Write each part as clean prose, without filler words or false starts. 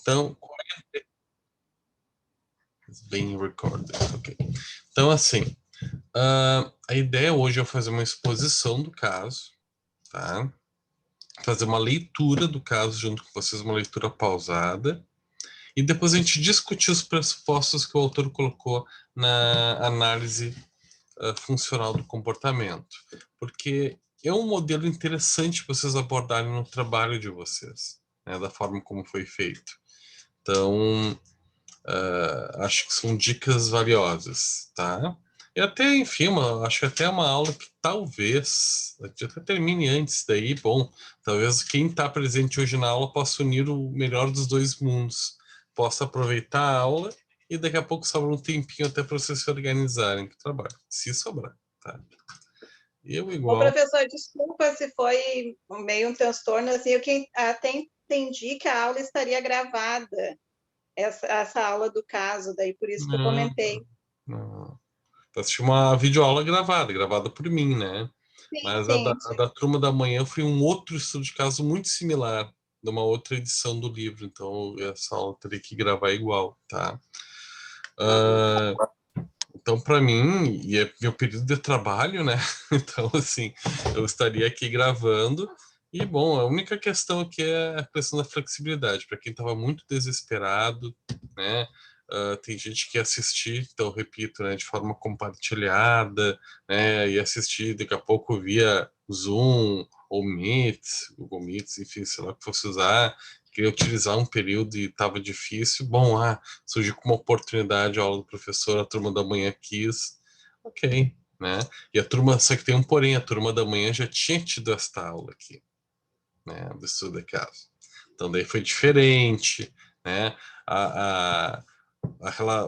Então, bem recorded, ok. Então, assim, a ideia hoje é fazer uma exposição do caso, tá? Fazer uma leitura do caso junto com vocês, uma leitura pausada, e depois a gente discutir os pressupostos que o autor colocou na análise funcional do comportamento, porque é um modelo interessante para vocês abordarem no trabalho de vocês, né, da forma como foi feito. Então, acho que são dicas valiosas, tá? E até, enfim, acho que até uma aula que talvez, até termine antes daí, bom, talvez quem está presente hoje na aula possa unir o melhor dos dois mundos, possa aproveitar a aula e daqui a pouco sobra um tempinho até para vocês se organizarem para o trabalho, se sobrar, tá? Eu Ô, igual... professor, desculpa se foi meio um transtorno, assim, eu até entendi que a aula estaria gravada, essa aula do caso, daí por isso que eu Não, comentei. não. Eu assisti uma videoaula gravada por mim, né? Sim, Mas sim, a da turma da manhã foi um outro estudo de caso muito similar, de uma outra edição do livro, então essa aula eu teria que gravar igual, tá? Então, para mim, e é meu período de trabalho, né? Então, assim, eu estaria aqui gravando. E, bom, a única questão aqui é a questão da flexibilidade. Para quem estava muito desesperado, né? Tem gente que ia assistir, então, repito, né, de forma compartilhada, né? E assistir daqui a pouco via Zoom ou Meet, Google Meet, enfim, sei lá o que fosse usar. Queria utilizar um período e estava difícil. Bom, surgiu como oportunidade a aula do professor, a turma da manhã quis, ok, né? E a turma, só que tem um porém, a turma da manhã já tinha tido esta aula aqui, né, do estudo de caso. Então daí foi diferente, né? A,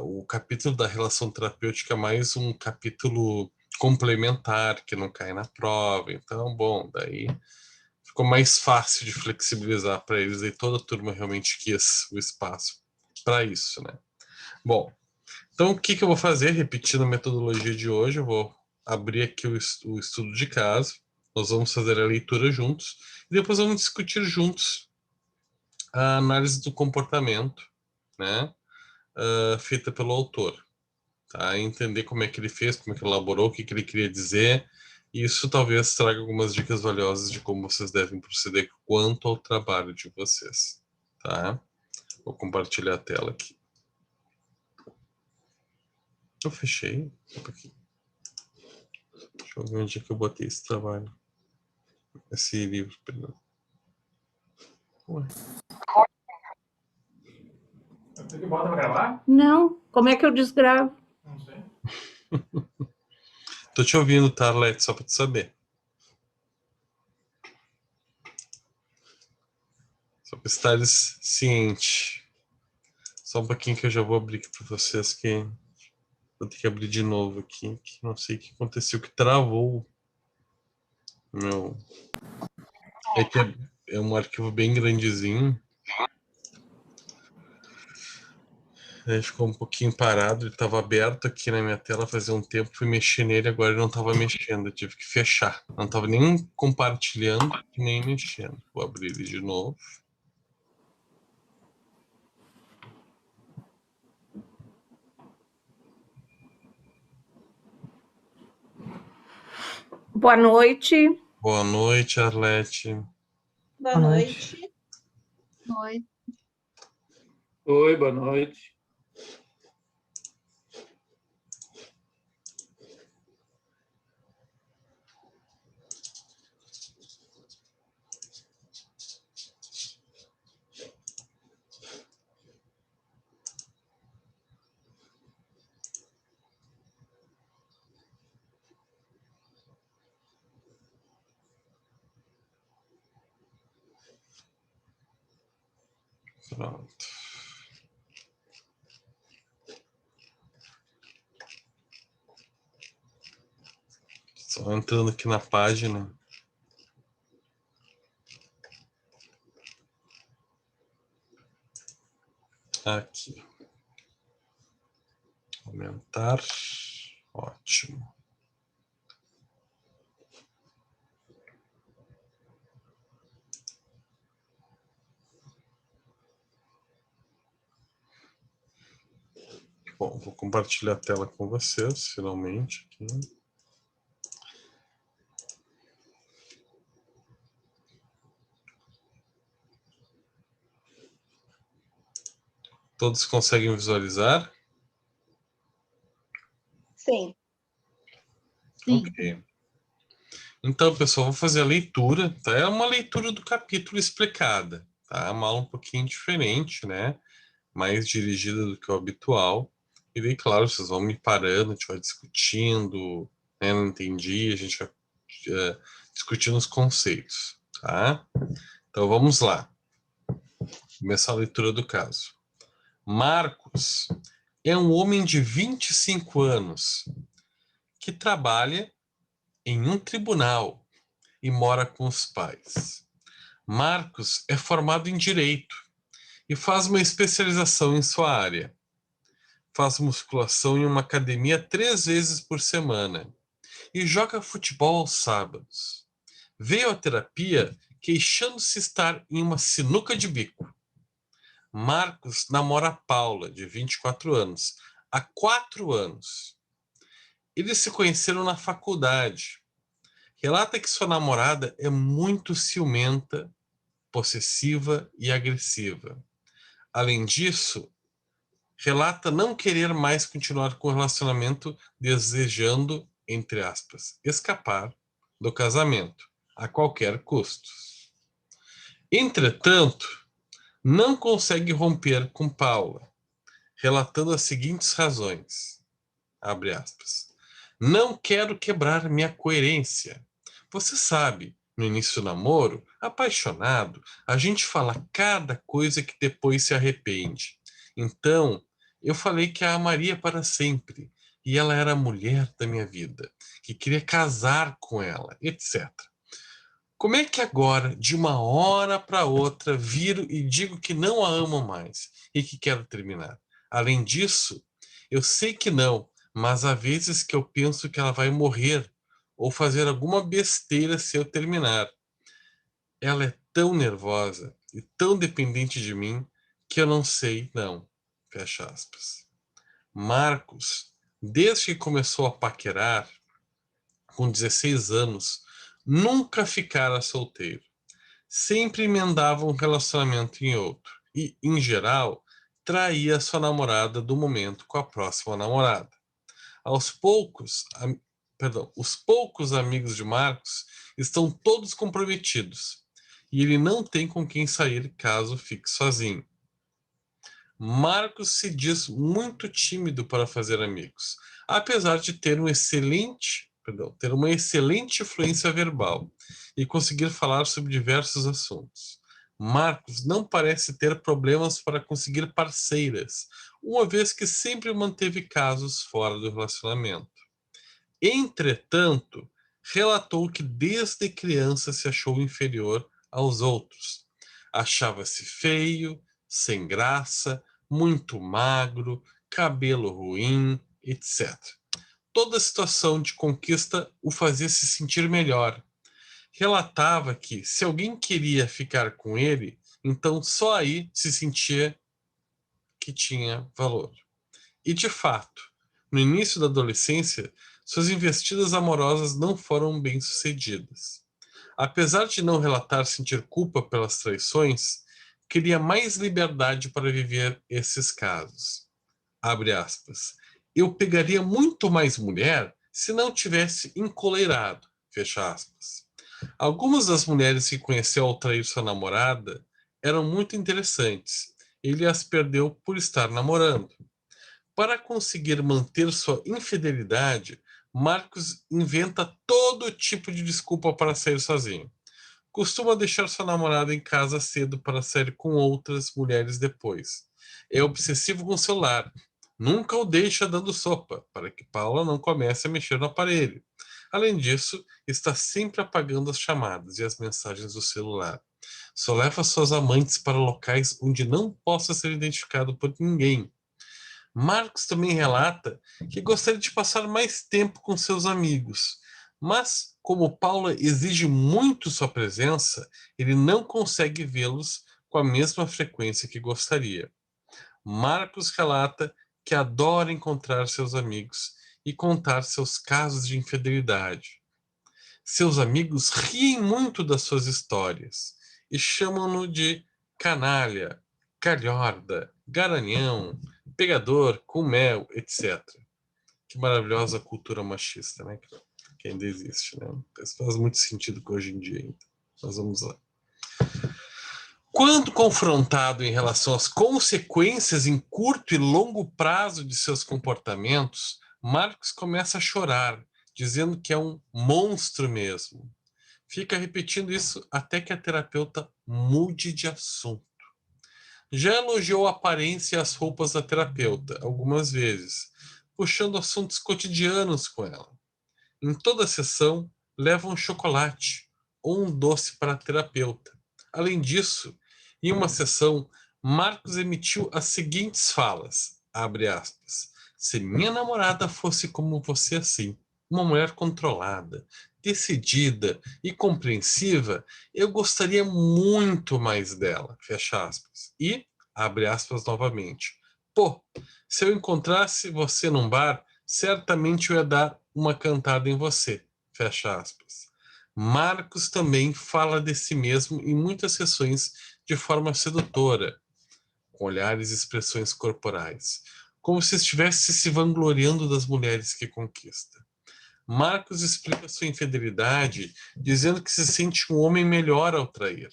o capítulo da relação terapêutica é mais um capítulo complementar, que não cai na prova. Então, bom, daí ficou mais fácil de flexibilizar para eles e toda a turma realmente quis o espaço para isso, né? Bom, então o que eu vou fazer? Repetindo a metodologia de hoje, eu vou abrir aqui o estudo de caso, nós vamos fazer a leitura juntos e depois vamos discutir juntos a análise do comportamento, né? Feita pelo autor, tá? Entender como é que ele fez, como é que ele elaborou, o que ele queria dizer. E isso talvez traga algumas dicas valiosas de como vocês devem proceder quanto ao trabalho de vocês, tá? Vou compartilhar a tela aqui. Eu fechei. Um pouquinho. Deixa eu ver onde é que eu botei esse trabalho. Esse livro, perdão. Ué. Você que bota pra gravar? Não. Como é que eu desgravo? Não sei. Tô te ouvindo, tá, Arlete? Só pra tu saber. Só pra estares ciente. Só um pouquinho que eu já vou abrir aqui pra vocês, que vou ter que abrir de novo aqui, que não sei o que aconteceu, que travou meu... É que é um arquivo bem grandezinho. Ele ficou um pouquinho parado, ele estava aberto aqui na minha tela fazia um tempo, fui mexer nele, agora ele não estava mexendo, eu tive que fechar. Não estava nem compartilhando, nem mexendo. Vou abrir ele de novo. Boa noite. Boa noite, Arlete. Boa noite. Oi. Oi, boa noite. Pronto. Só entrando aqui na página. Aqui. Aumentar. Ótimo. Bom, vou compartilhar a tela com vocês, finalmente. Aqui. Todos conseguem visualizar? Sim. Ok. Então, pessoal, vou fazer a leitura, tá? É uma leitura do capítulo explicada, tá? É uma aula um pouquinho diferente, né? Mais dirigida do que o habitual. E daí, claro, vocês vão me parando, a gente vai discutindo, né? Não entendi, a gente vai discutindo os conceitos, tá? Então, vamos lá. Começar a leitura do caso. Marcos é um homem de 25 anos que trabalha em um tribunal e mora com os pais. Marcos é formado em Direito e faz uma especialização em sua área. Faz musculação em uma academia 3 vezes por semana e joga futebol aos sábados. Veio à terapia queixando-se estar em uma sinuca de bico. Marcos namora Paula, de 24 anos, há 4 anos. Eles se conheceram na faculdade. Relata que sua namorada é muito ciumenta, possessiva e agressiva. Além disso, relata não querer mais continuar com o relacionamento, desejando, entre aspas, escapar do casamento a qualquer custo. Entretanto, não consegue romper com Paula, relatando as seguintes razões, abre aspas. Não quero quebrar minha coerência. Você sabe, no início do namoro, apaixonado, a gente fala cada coisa que depois se arrepende. Então, eu falei que a amaria para sempre, e ela era a mulher da minha vida, que queria casar com ela, etc. Como é que agora, de uma hora para outra, viro e digo que não a amo mais e que quero terminar? Além disso, eu sei que não, mas há vezes que eu penso que ela vai morrer ou fazer alguma besteira se eu terminar. Ela é tão nervosa e tão dependente de mim que eu não sei, não. Fecha aspas. Marcos, desde que começou a paquerar, com 16 anos, nunca ficara solteiro. Sempre emendava um relacionamento em outro e, em geral, traía sua namorada do momento com a próxima namorada. Aos poucos, os poucos amigos de Marcos estão todos comprometidos e ele não tem com quem sair caso fique sozinho. Marcos se diz muito tímido para fazer amigos, apesar de ter ter uma excelente fluência verbal e conseguir falar sobre diversos assuntos. Marcos não parece ter problemas para conseguir parceiras, uma vez que sempre manteve casos fora do relacionamento. Entretanto, relatou que desde criança se achou inferior aos outros. Achava-se feio, sem graça, muito magro, cabelo ruim, etc. Toda situação de conquista o fazia se sentir melhor. Relatava que, se alguém queria ficar com ele, então só aí se sentia que tinha valor. E, de fato, no início da adolescência, suas investidas amorosas não foram bem-sucedidas. Apesar de não relatar sentir culpa pelas traições, queria mais liberdade para viver esses casos. Abre aspas. Eu pegaria muito mais mulher se não tivesse encoleirado. Fecha aspas. Algumas das mulheres que conheceu ao trair sua namorada eram muito interessantes. Ele as perdeu por estar namorando. Para conseguir manter sua infidelidade, Marcos inventa todo tipo de desculpa para sair sozinho. Costuma deixar sua namorada em casa cedo para sair com outras mulheres depois. É obsessivo com o celular. Nunca o deixa dando sopa, para que Paula não comece a mexer no aparelho. Além disso, está sempre apagando as chamadas e as mensagens do celular. Só leva suas amantes para locais onde não possa ser identificado por ninguém. Marcos também relata que gostaria de passar mais tempo com seus amigos, mas, como Paula exige muito sua presença, ele não consegue vê-los com a mesma frequência que gostaria. Marcos relata que adora encontrar seus amigos e contar seus casos de infidelidade. Seus amigos riem muito das suas histórias e chamam-no de canalha, calhorda, garanhão, pegador, com mel, etc. Que maravilhosa cultura machista, né? Que ainda existe, né? Isso faz muito sentido com hoje em dia ainda. Mas vamos lá. Quando confrontado em relação às consequências em curto e longo prazo de seus comportamentos, Marcos começa a chorar, dizendo que é um monstro mesmo. Fica repetindo isso até que a terapeuta mude de assunto. Já elogiou a aparência e as roupas da terapeuta algumas vezes, puxando assuntos cotidianos com ela. Em toda a sessão, leva um chocolate ou um doce para a terapeuta. Além disso, em uma sessão, Marcos emitiu as seguintes falas, abre aspas, se minha namorada fosse como você assim, uma mulher controlada, decidida e compreensiva, eu gostaria muito mais dela, fecha aspas. E, abre aspas novamente, pô, se eu encontrasse você num bar, certamente eu ia dar uma cantada em você, fecha aspas. Marcos também fala de si mesmo em muitas sessões de forma sedutora, com olhares e expressões corporais, como se estivesse se vangloriando das mulheres que conquista. Marcos explica sua infidelidade dizendo que se sente um homem melhor ao trair.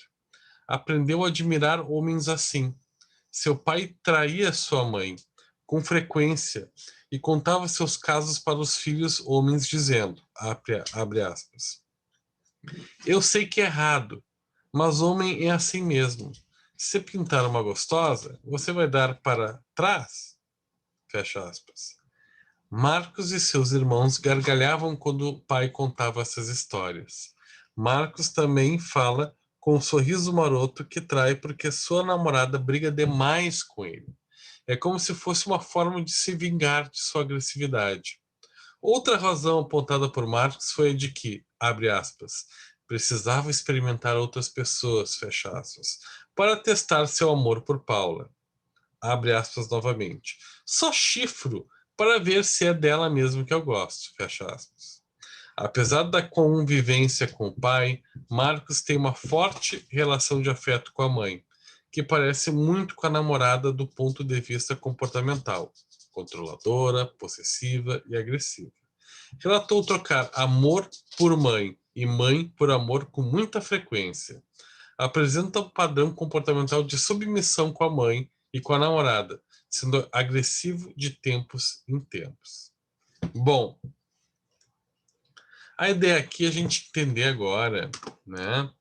Aprendeu a admirar homens assim. Seu pai traía sua mãe com frequência e contava seus casos para os filhos homens dizendo, abre aspas, eu sei que é errado, mas homem é assim mesmo. Se pintar uma gostosa, você vai dar para trás? Fecha aspas. Marcos e seus irmãos gargalhavam quando o pai contava essas histórias. Marcos também fala com um sorriso maroto que trai porque sua namorada briga demais com ele. É como se fosse uma forma de se vingar de sua agressividade. Outra razão apontada por Marx foi a de que, abre aspas, precisava experimentar outras pessoas, fecha aspas, para testar seu amor por Paula. Abre aspas novamente. Só chifro para ver se é dela mesmo que eu gosto, fecha aspas. Apesar da convivência com o pai, Marcos tem uma forte relação de afeto com a mãe, que parece muito com a namorada do ponto de vista comportamental, controladora, possessiva e agressiva. Relatou trocar amor por mãe e mãe por amor com muita frequência. Apresenta um padrão comportamental de submissão com a mãe e com a namorada, sendo agressivo de tempos em tempos. Bom, a ideia aqui é a gente entender agora, né,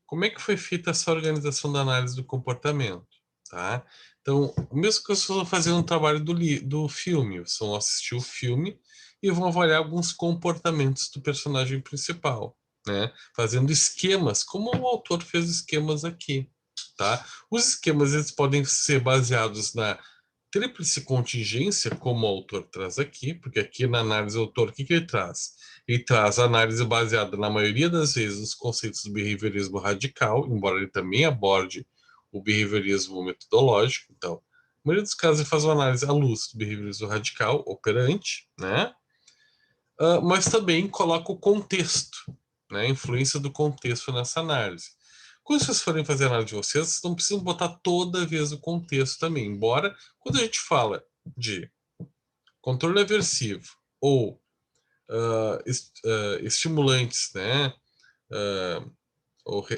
como é que foi feita essa organização da análise do comportamento, tá? Então, mesmo que vocês vão fazer um trabalho do filme, vocês vão assistir o filme e vão avaliar alguns comportamentos do personagem principal, né? Fazendo esquemas, como o autor fez esquemas aqui, tá? Os esquemas, eles podem ser baseados na tríplice contingência, como o autor traz aqui, porque aqui na análise do autor, o que ele traz? Ele traz a análise baseada, na maioria das vezes, nos conceitos do behaviorismo radical, embora ele também aborde o behaviorismo metodológico. Então, na maioria dos casos, ele faz uma análise à luz do behaviorismo radical operante, né? Mas também coloca o contexto, né? A influência do contexto nessa análise. Quando vocês forem fazer a análise de vocês não precisam botar toda vez o contexto também, embora quando a gente fala de controle aversivo ou estimulantes, né, ou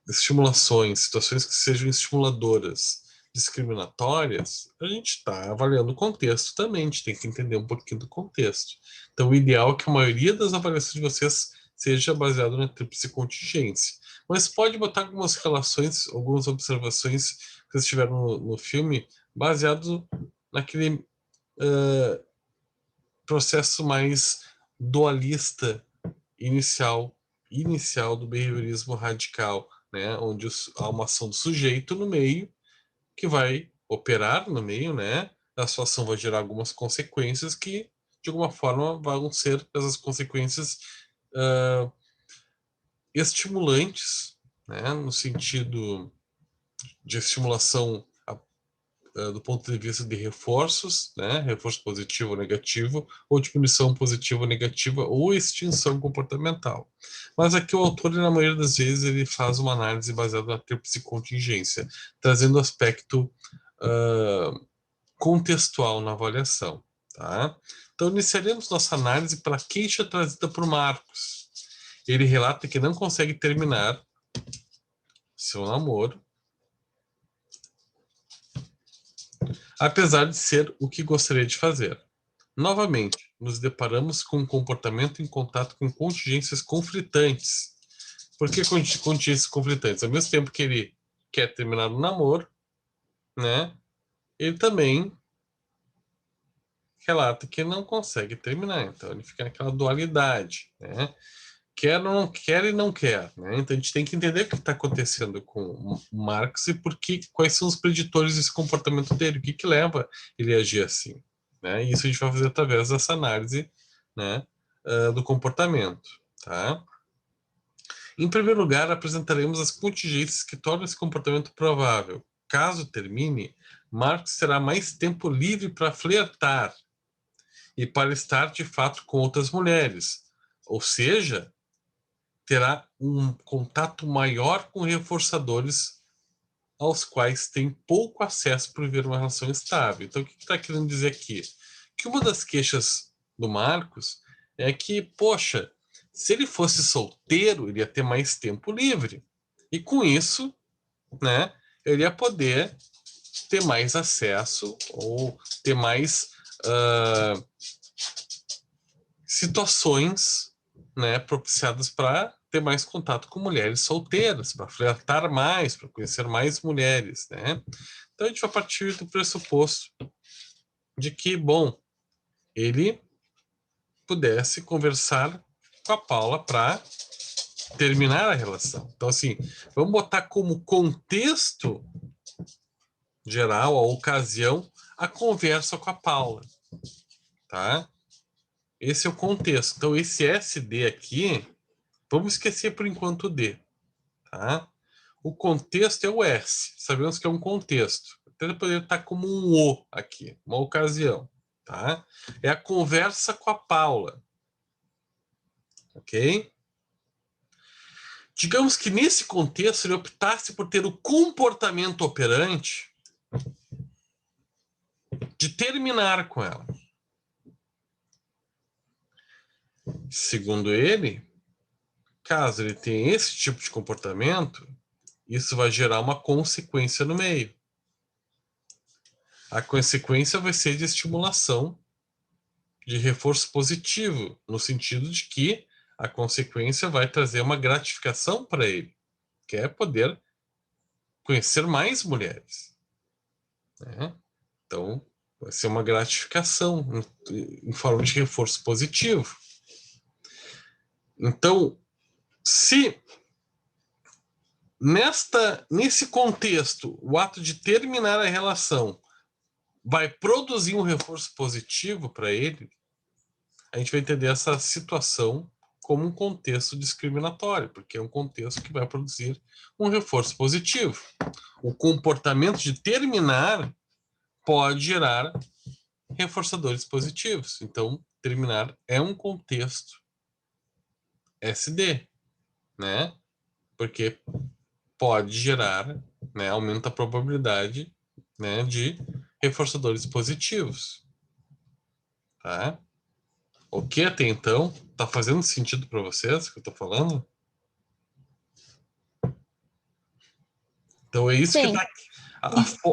estimulações, situações que sejam estimuladoras, discriminatórias, a gente está avaliando o contexto também, a gente tem que entender um pouquinho do contexto. Então, o ideal é que a maioria das avaliações de vocês seja baseado na tríplice contingência. Mas pode botar algumas relações, algumas observações que vocês tiveram no filme, baseado naquele processo mais dualista inicial do behaviorismo radical, né, onde há uma ação do sujeito no meio que vai operar no meio, né, a sua ação vai gerar algumas consequências que, de alguma forma, vão ser essas consequências estimulantes, né, no sentido de estimulação do ponto de vista de reforços, né? Reforço positivo ou negativo, ou de punição positiva ou negativa, ou extinção comportamental. Mas aqui o autor, na maioria das vezes, ele faz uma análise baseada na tríplice contingência, trazendo o aspecto contextual na avaliação. Tá? Então, iniciaremos nossa análise pela queixa trazida por Marcos. Ele relata que não consegue terminar seu namoro, apesar de ser o que gostaria de fazer. Novamente, nos deparamos com um comportamento em contato com contingências conflitantes. Por que contingências conflitantes? Ao mesmo tempo que ele quer terminar o namoro, né, ele também relata que não consegue terminar. Então, ele fica naquela dualidade, né? Quer ou não quer e não quer, né? Então, a gente tem que entender o que está acontecendo com o Marx e quais são os preditores desse comportamento dele, o que leva ele a agir assim, né? E isso a gente vai fazer através dessa análise, né, do comportamento, tá? Em primeiro lugar, apresentaremos as contingências que tornam esse comportamento provável. Caso termine, Marx terá mais tempo livre para flertar e para estar de fato com outras mulheres, ou seja, terá um contato maior com reforçadores aos quais tem pouco acesso para viver uma relação estável. Então, o que está querendo dizer aqui? Que uma das queixas do Marcos é que, poxa, se ele fosse solteiro, ele ia ter mais tempo livre. E com isso, né, ele ia poder ter mais acesso ou ter mais situações, né, propiciadas para ter mais contato com mulheres solteiras, para flertar mais, para conhecer mais mulheres, né? Então a gente vai partir do pressuposto de que, bom, ele pudesse conversar com a Paula para terminar a relação. Então, assim, vamos botar como contexto geral, a ocasião, a conversa com a Paula, tá? Esse é o contexto. Então, esse SD aqui, vamos esquecer por enquanto o D, tá? O contexto é o S. Sabemos que é um contexto. Até poderia estar como um O aqui, uma ocasião, tá? É a conversa com a Paula, ok? Digamos que nesse contexto ele optasse por ter o comportamento operante de terminar com ela. Segundo ele, caso ele tenha esse tipo de comportamento, isso vai gerar uma consequência no meio. A consequência vai ser de estimulação, de reforço positivo, no sentido de que a consequência vai trazer uma gratificação para ele, que é poder conhecer mais mulheres, né? Então, vai ser uma gratificação em forma de reforço positivo. Então, se nesse contexto o ato de terminar a relação vai produzir um reforço positivo para ele, a gente vai entender essa situação como um contexto discriminatório, porque é um contexto que vai produzir um reforço positivo. O comportamento de terminar pode gerar reforçadores positivos. Então, terminar é um contexto SD, né? Porque pode gerar, né, aumenta a probabilidade, né, de reforçadores positivos, tá? O que até então tá fazendo sentido para vocês o que eu tô falando? Então é isso. Sim. Que tá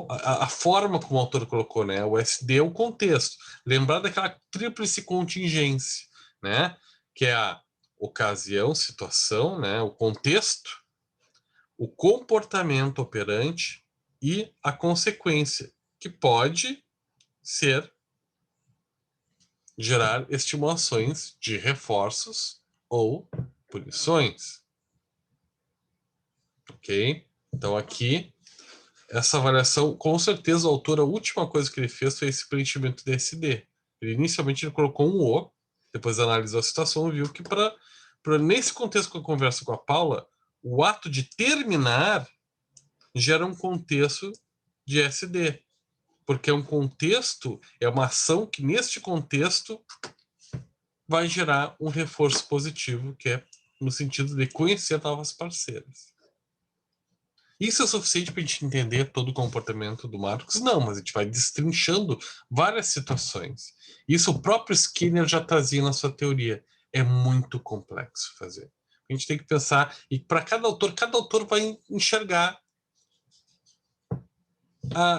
a forma como o autor colocou, né? O SD é o contexto. Lembrar daquela tríplice contingência, né? Que é a ocasião, situação, né? O contexto, o comportamento operante e a consequência, que pode ser gerar estimulações de reforços ou punições. Ok? Então aqui, essa avaliação, com certeza o autor, a última coisa que ele fez foi esse preenchimento de SD. Inicialmente ele colocou um O, depois analisou a situação e viu que nesse contexto com a conversa com a Paula, o ato de terminar gera um contexto de SD. porque é um contexto, é uma ação que, neste contexto, vai gerar um reforço positivo, que é no sentido de conhecer novas parceiras. Isso é suficiente para a gente entender todo o comportamento do Marcos? Não, mas a gente vai destrinchando várias situações. Isso o próprio Skinner já trazia na sua teoria. É muito complexo fazer. A gente tem que pensar, e para cada autor vai enxergar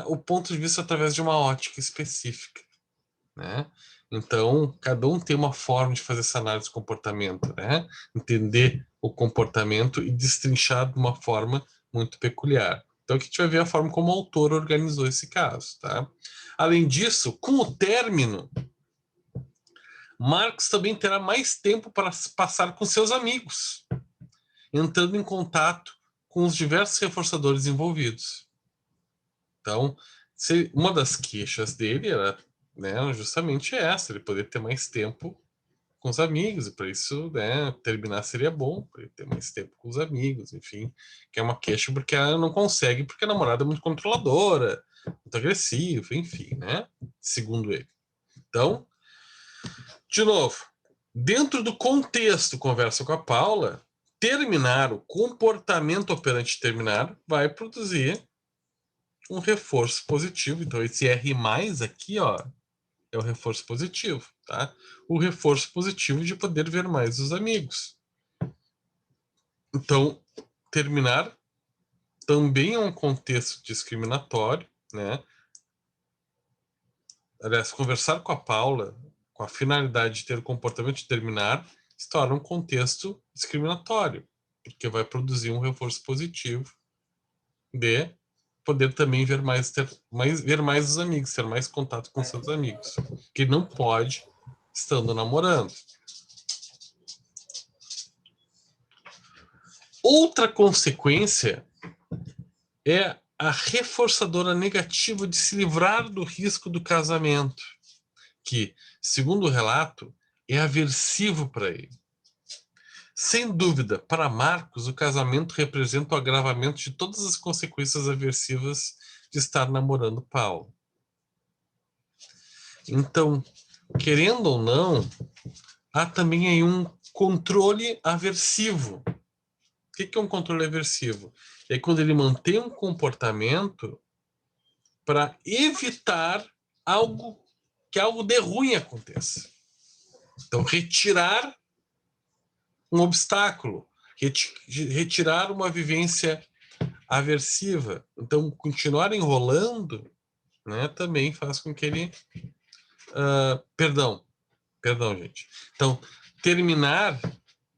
o ponto de vista através de uma ótica específica, né? Então, cada um tem uma forma de fazer essa análise de comportamento, né? Entender o comportamento e destrinchar de uma forma muito peculiar. Então, aqui a gente vai ver a forma como o autor organizou esse caso, tá? Além disso, com o término, Marcos também terá mais tempo para passar com seus amigos, entrando em contato com os diversos reforçadores envolvidos. Então, uma das queixas dele era, né, justamente essa, ele poder ter mais tempo com os amigos, e para isso, né, terminar seria bom, para ele ter mais tempo com os amigos, enfim, que é uma queixa porque ela não consegue, porque a namorada é muito controladora, muito agressiva, enfim, né, segundo ele. Então, de novo, dentro do contexto conversa com a Paula, terminar, o comportamento operante terminar, vai produzir um reforço positivo. Então, esse R+, aqui, ó, é o reforço positivo, tá? O reforço positivo de poder ver mais os amigos. Então, terminar também é um contexto discriminatório, né? Aliás, conversar com a Paula com a finalidade de ter o comportamento de terminar se torna um contexto discriminatório, porque vai produzir um reforço positivo de poder também ver mais os amigos, ter mais contato com seus amigos, que não pode estando namorando. Outra consequência é a reforçadora negativa de se livrar do risco do casamento, que, segundo o relato, é aversivo para ele. Sem dúvida, para Marcos, o casamento representa o agravamento de todas as consequências aversivas de estar namorando Paulo. Então, querendo ou não, há também aí um controle aversivo. O que é um controle aversivo? É quando ele mantém um comportamento para evitar que algo de ruim aconteça. Então, retirar um obstáculo, retirar uma vivência aversiva. Então, continuar enrolando, né, também faz com que ele... Perdão, gente. Então, terminar,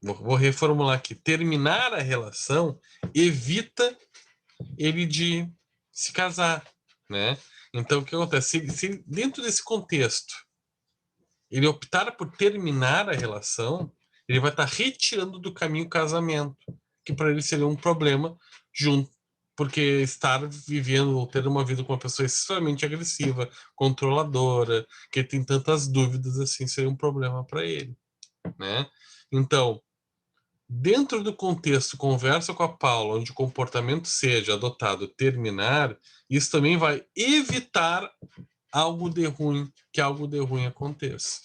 vou reformular aqui, terminar a relação evita ele de se casar, né? Então, o que acontece? Se dentro desse contexto ele optar por terminar a relação, ele vai estar retirando do caminho o casamento, que para ele seria um problema, porque estar vivendo ou ter uma vida com uma pessoa extremamente agressiva, controladora, que tem tantas dúvidas assim, seria um problema para ele, né? Então, dentro do contexto conversa com a Paula, onde o comportamento seja adotado terminar, isso também vai evitar que algo de ruim aconteça,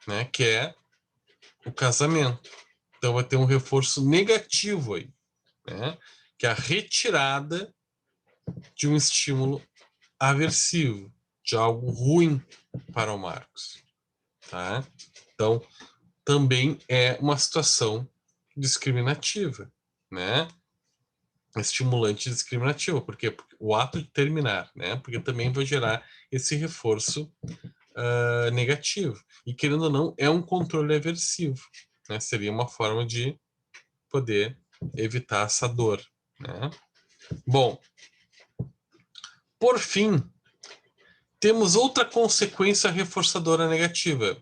né? Que é o casamento. Então vai ter um reforço negativo aí, né? Que é a retirada de um estímulo aversivo, de algo ruim para o Marcos, tá? Então também é uma situação discriminativa, né? Estimulante discriminativo, porque o ato de terminar, né? Porque também vai gerar esse reforço negativo. E querendo ou não, é um controle aversivo, né? Seria uma forma de poder evitar essa dor, né? Bom, por fim, temos outra consequência reforçadora negativa,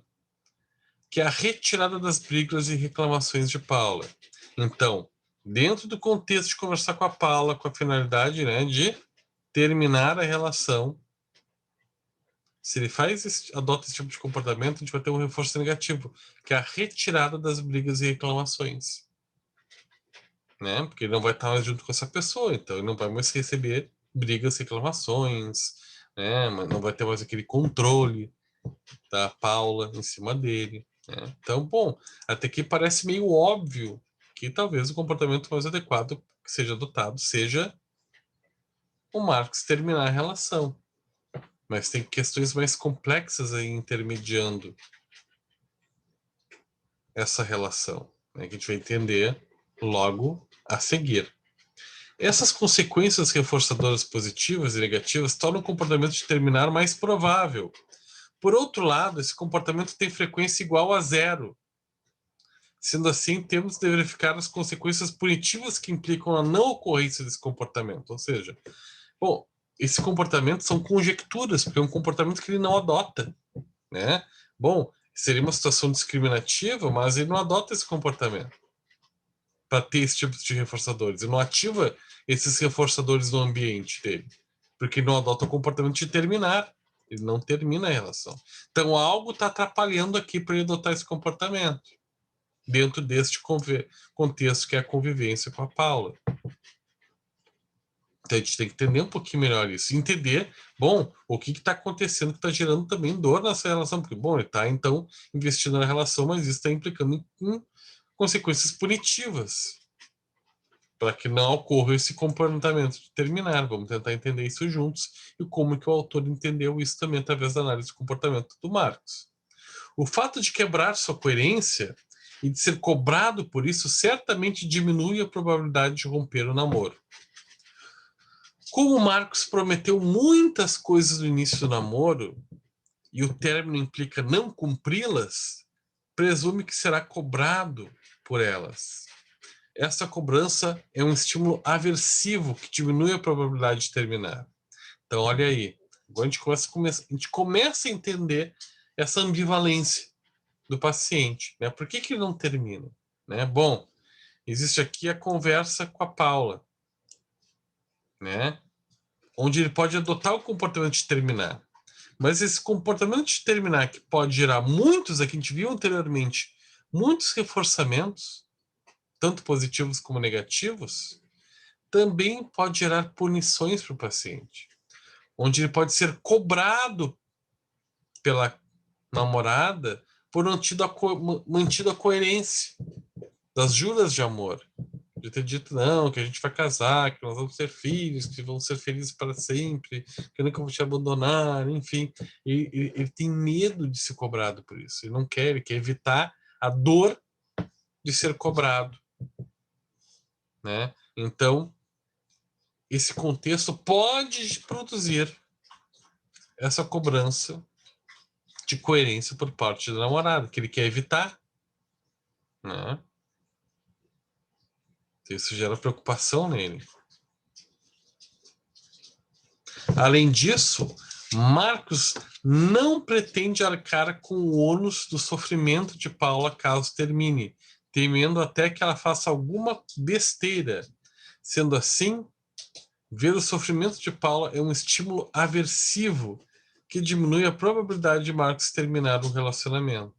que é a retirada das brigas e reclamações de Paula. Então, dentro do contexto de conversar com a Paula com a finalidade, né, de terminar a relação, se ele adota esse tipo de comportamento, a gente vai ter um reforço negativo, que é a retirada das brigas e reclamações, né? Porque ele não vai estar mais junto com essa pessoa, então ele não vai mais receber brigas, reclamações, né? Mas não vai ter mais aquele controle da Paula em cima dele, né? Então, bom, até aqui parece meio óbvio que talvez o comportamento mais adequado que seja adotado seja o Marcos terminar a relação. Mas tem questões mais complexas aí intermediando essa relação, né, que a gente vai entender logo a seguir. Essas consequências reforçadoras positivas e negativas tornam o comportamento de terminar mais provável. Por outro lado, esse comportamento tem frequência igual a 0. Sendo assim, temos de verificar as consequências punitivas que implicam a não ocorrência desse comportamento. Ou seja, bom, esse comportamento são conjecturas, porque é um comportamento que ele não adota, né? Bom, seria uma situação discriminativa, mas ele não adota esse comportamento para ter esse tipo de reforçadores. Ele não ativa esses reforçadores no ambiente dele, porque ele não adota o comportamento de terminar. Ele não termina a relação. Então, algo está atrapalhando aqui para ele adotar esse comportamento, dentro deste contexto que é a convivência com a Paula. Então, a gente tem que entender um pouquinho melhor isso. Entender, bom, o que está acontecendo que está gerando também dor nessa relação. Porque, bom, ele está, então, investindo na relação, mas isso está implicando em consequências punitivas para que não ocorra esse comportamento de terminar. Vamos tentar entender isso juntos e como que o autor entendeu isso também através da análise do comportamento do Marcos. O fato de quebrar sua coerência e de ser cobrado por isso certamente diminui a probabilidade de romper o namoro. Como o Marcos prometeu muitas coisas no início do namoro e o término implica não cumpri-las, presume que será cobrado por elas. Essa cobrança é um estímulo aversivo que diminui a probabilidade de terminar. Então, olha aí. Agora a gente começa a entender essa ambivalência do paciente, né? Por que ele não termina? Né? Bom, existe aqui a conversa com a Paula, né? Onde ele pode adotar o comportamento de terminar. Mas esse comportamento de terminar, que pode gerar muitos, aqui a gente viu anteriormente, muitos reforçamentos, tanto positivos como negativos, também pode gerar punições para o paciente, onde ele pode ser cobrado pela namorada por mantido a coerência das juras de amor, de ter dito não, que a gente vai casar, que nós vamos ter filhos, que vão ser felizes para sempre, que eu nunca vou te abandonar, enfim. Ele tem medo de ser cobrado por isso. Ele não quer, ele quer evitar a dor de ser cobrado, né? Então, esse contexto pode produzir essa cobrança de coerência por parte do namorado, que ele quer evitar, né? Isso gera preocupação nele. Além disso, Marcos não pretende arcar com o ônus do sofrimento de Paula caso termine, temendo até que ela faça alguma besteira. Sendo assim, ver o sofrimento de Paula é um estímulo aversivo que diminui a probabilidade de Marcos terminar um relacionamento,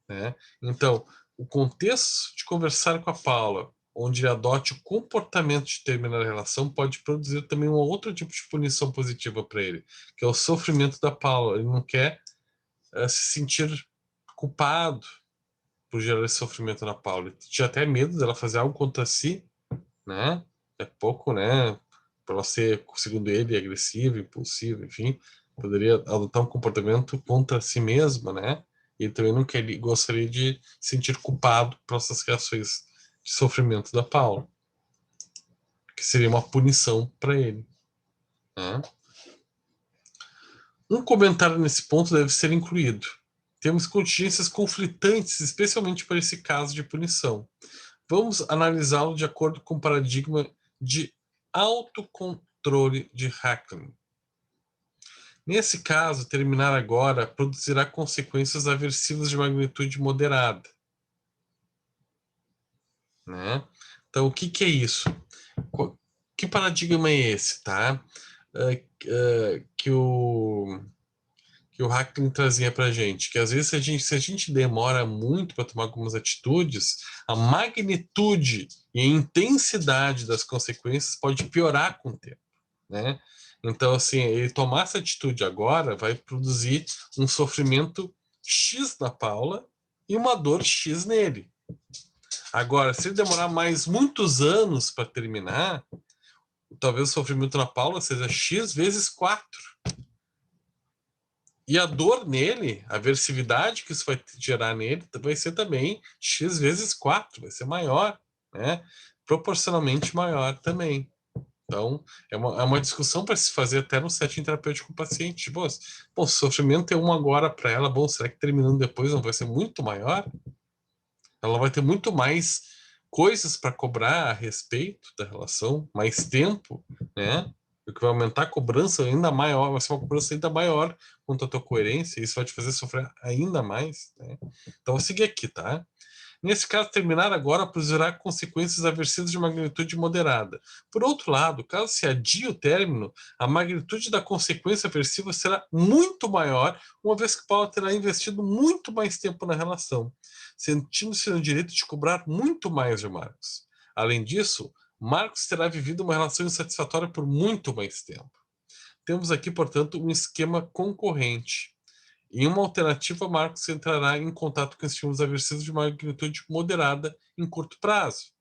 né? Então, o contexto de conversar com a Paula, onde ele adote o comportamento de terminar a relação, pode produzir também um outro tipo de punição positiva para ele, que é o sofrimento da Paula. Ele não quer se sentir culpado por gerar esse sofrimento na Paula. Ele tinha até medo dela fazer algo contra si, né? É pouco, né? Para ela ser, segundo ele, agressiva, impulsiva, enfim, poderia adotar um comportamento contra si mesma, né? E ele também não gostaria de sentir culpado por essas reações de sofrimento da Paula, que seria uma punição para ele, né? Um comentário nesse ponto deve ser incluído. Temos contingências conflitantes, especialmente para esse caso de punição. Vamos analisá-lo de acordo com o paradigma de autocontrole de Haeckel. Nesse caso, terminar agora produzirá consequências aversivas de magnitude moderada, né? Então, o que é isso? Que paradigma é esse, tá? Que o Haeckel trazia para a gente, que às vezes se a gente demora muito para tomar algumas atitudes, a magnitude e a intensidade das consequências pode piorar com o tempo, né? Então, assim, ele tomar essa atitude agora vai produzir um sofrimento X na Paula e uma dor X nele. Agora, se ele demorar mais muitos anos para terminar, talvez o sofrimento na Paula seja X vezes 4. E a dor nele, a aversividade que isso vai gerar nele, vai ser também X vezes 4, vai ser maior, né? Proporcionalmente maior também. Então, é uma discussão para se fazer até no setting terapêutico com o paciente. Bom, o sofrimento é um agora para ela, bom, será que terminando depois não vai ser muito maior? Ela vai ter muito mais coisas para cobrar a respeito da relação, mais tempo, né? O que vai aumentar a cobrança ainda maior, vai ser uma cobrança ainda maior quanto à tua coerência, e isso vai te fazer sofrer ainda mais, né? Então, vou seguir aqui, tá? Nesse caso, terminar agora produzirá consequências aversivas de magnitude moderada. Por outro lado, caso se adie o término, a magnitude da consequência aversiva será muito maior, uma vez que Paula terá investido muito mais tempo na relação, sentindo-se no direito de cobrar muito mais de Marcos. Além disso, Marcos terá vivido uma relação insatisfatória por muito mais tempo. Temos aqui, portanto, um esquema concorrente. Em uma alternativa, Marcos entrará em contato com estímulos aversivos de magnitude moderada em curto prazo.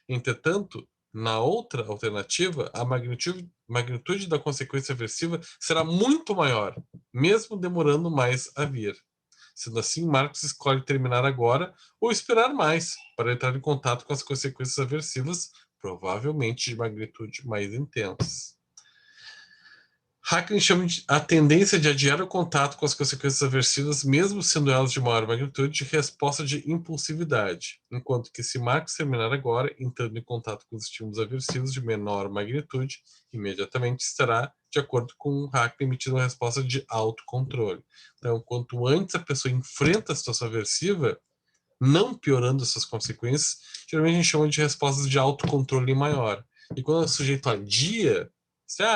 Entretanto, na outra alternativa, a magnitude da consequência aversiva será muito maior, mesmo demorando mais a vir. Sendo assim, Marcos escolhe terminar agora ou esperar mais para entrar em contato com as consequências aversivas, provavelmente de magnitude mais intensa. Haeckel chama a tendência de adiar o contato com as consequências aversivas, mesmo sendo elas de maior magnitude, de resposta de impulsividade, enquanto que se Marcos terminar agora, entrando em contato com os estímulos aversivos de menor magnitude, imediatamente estará de acordo com Haeckel emitindo uma resposta de autocontrole. Então, quanto antes a pessoa enfrenta a situação aversiva, não piorando essas consequências, geralmente a gente chama de respostas de autocontrole maior. E quando o sujeito adia,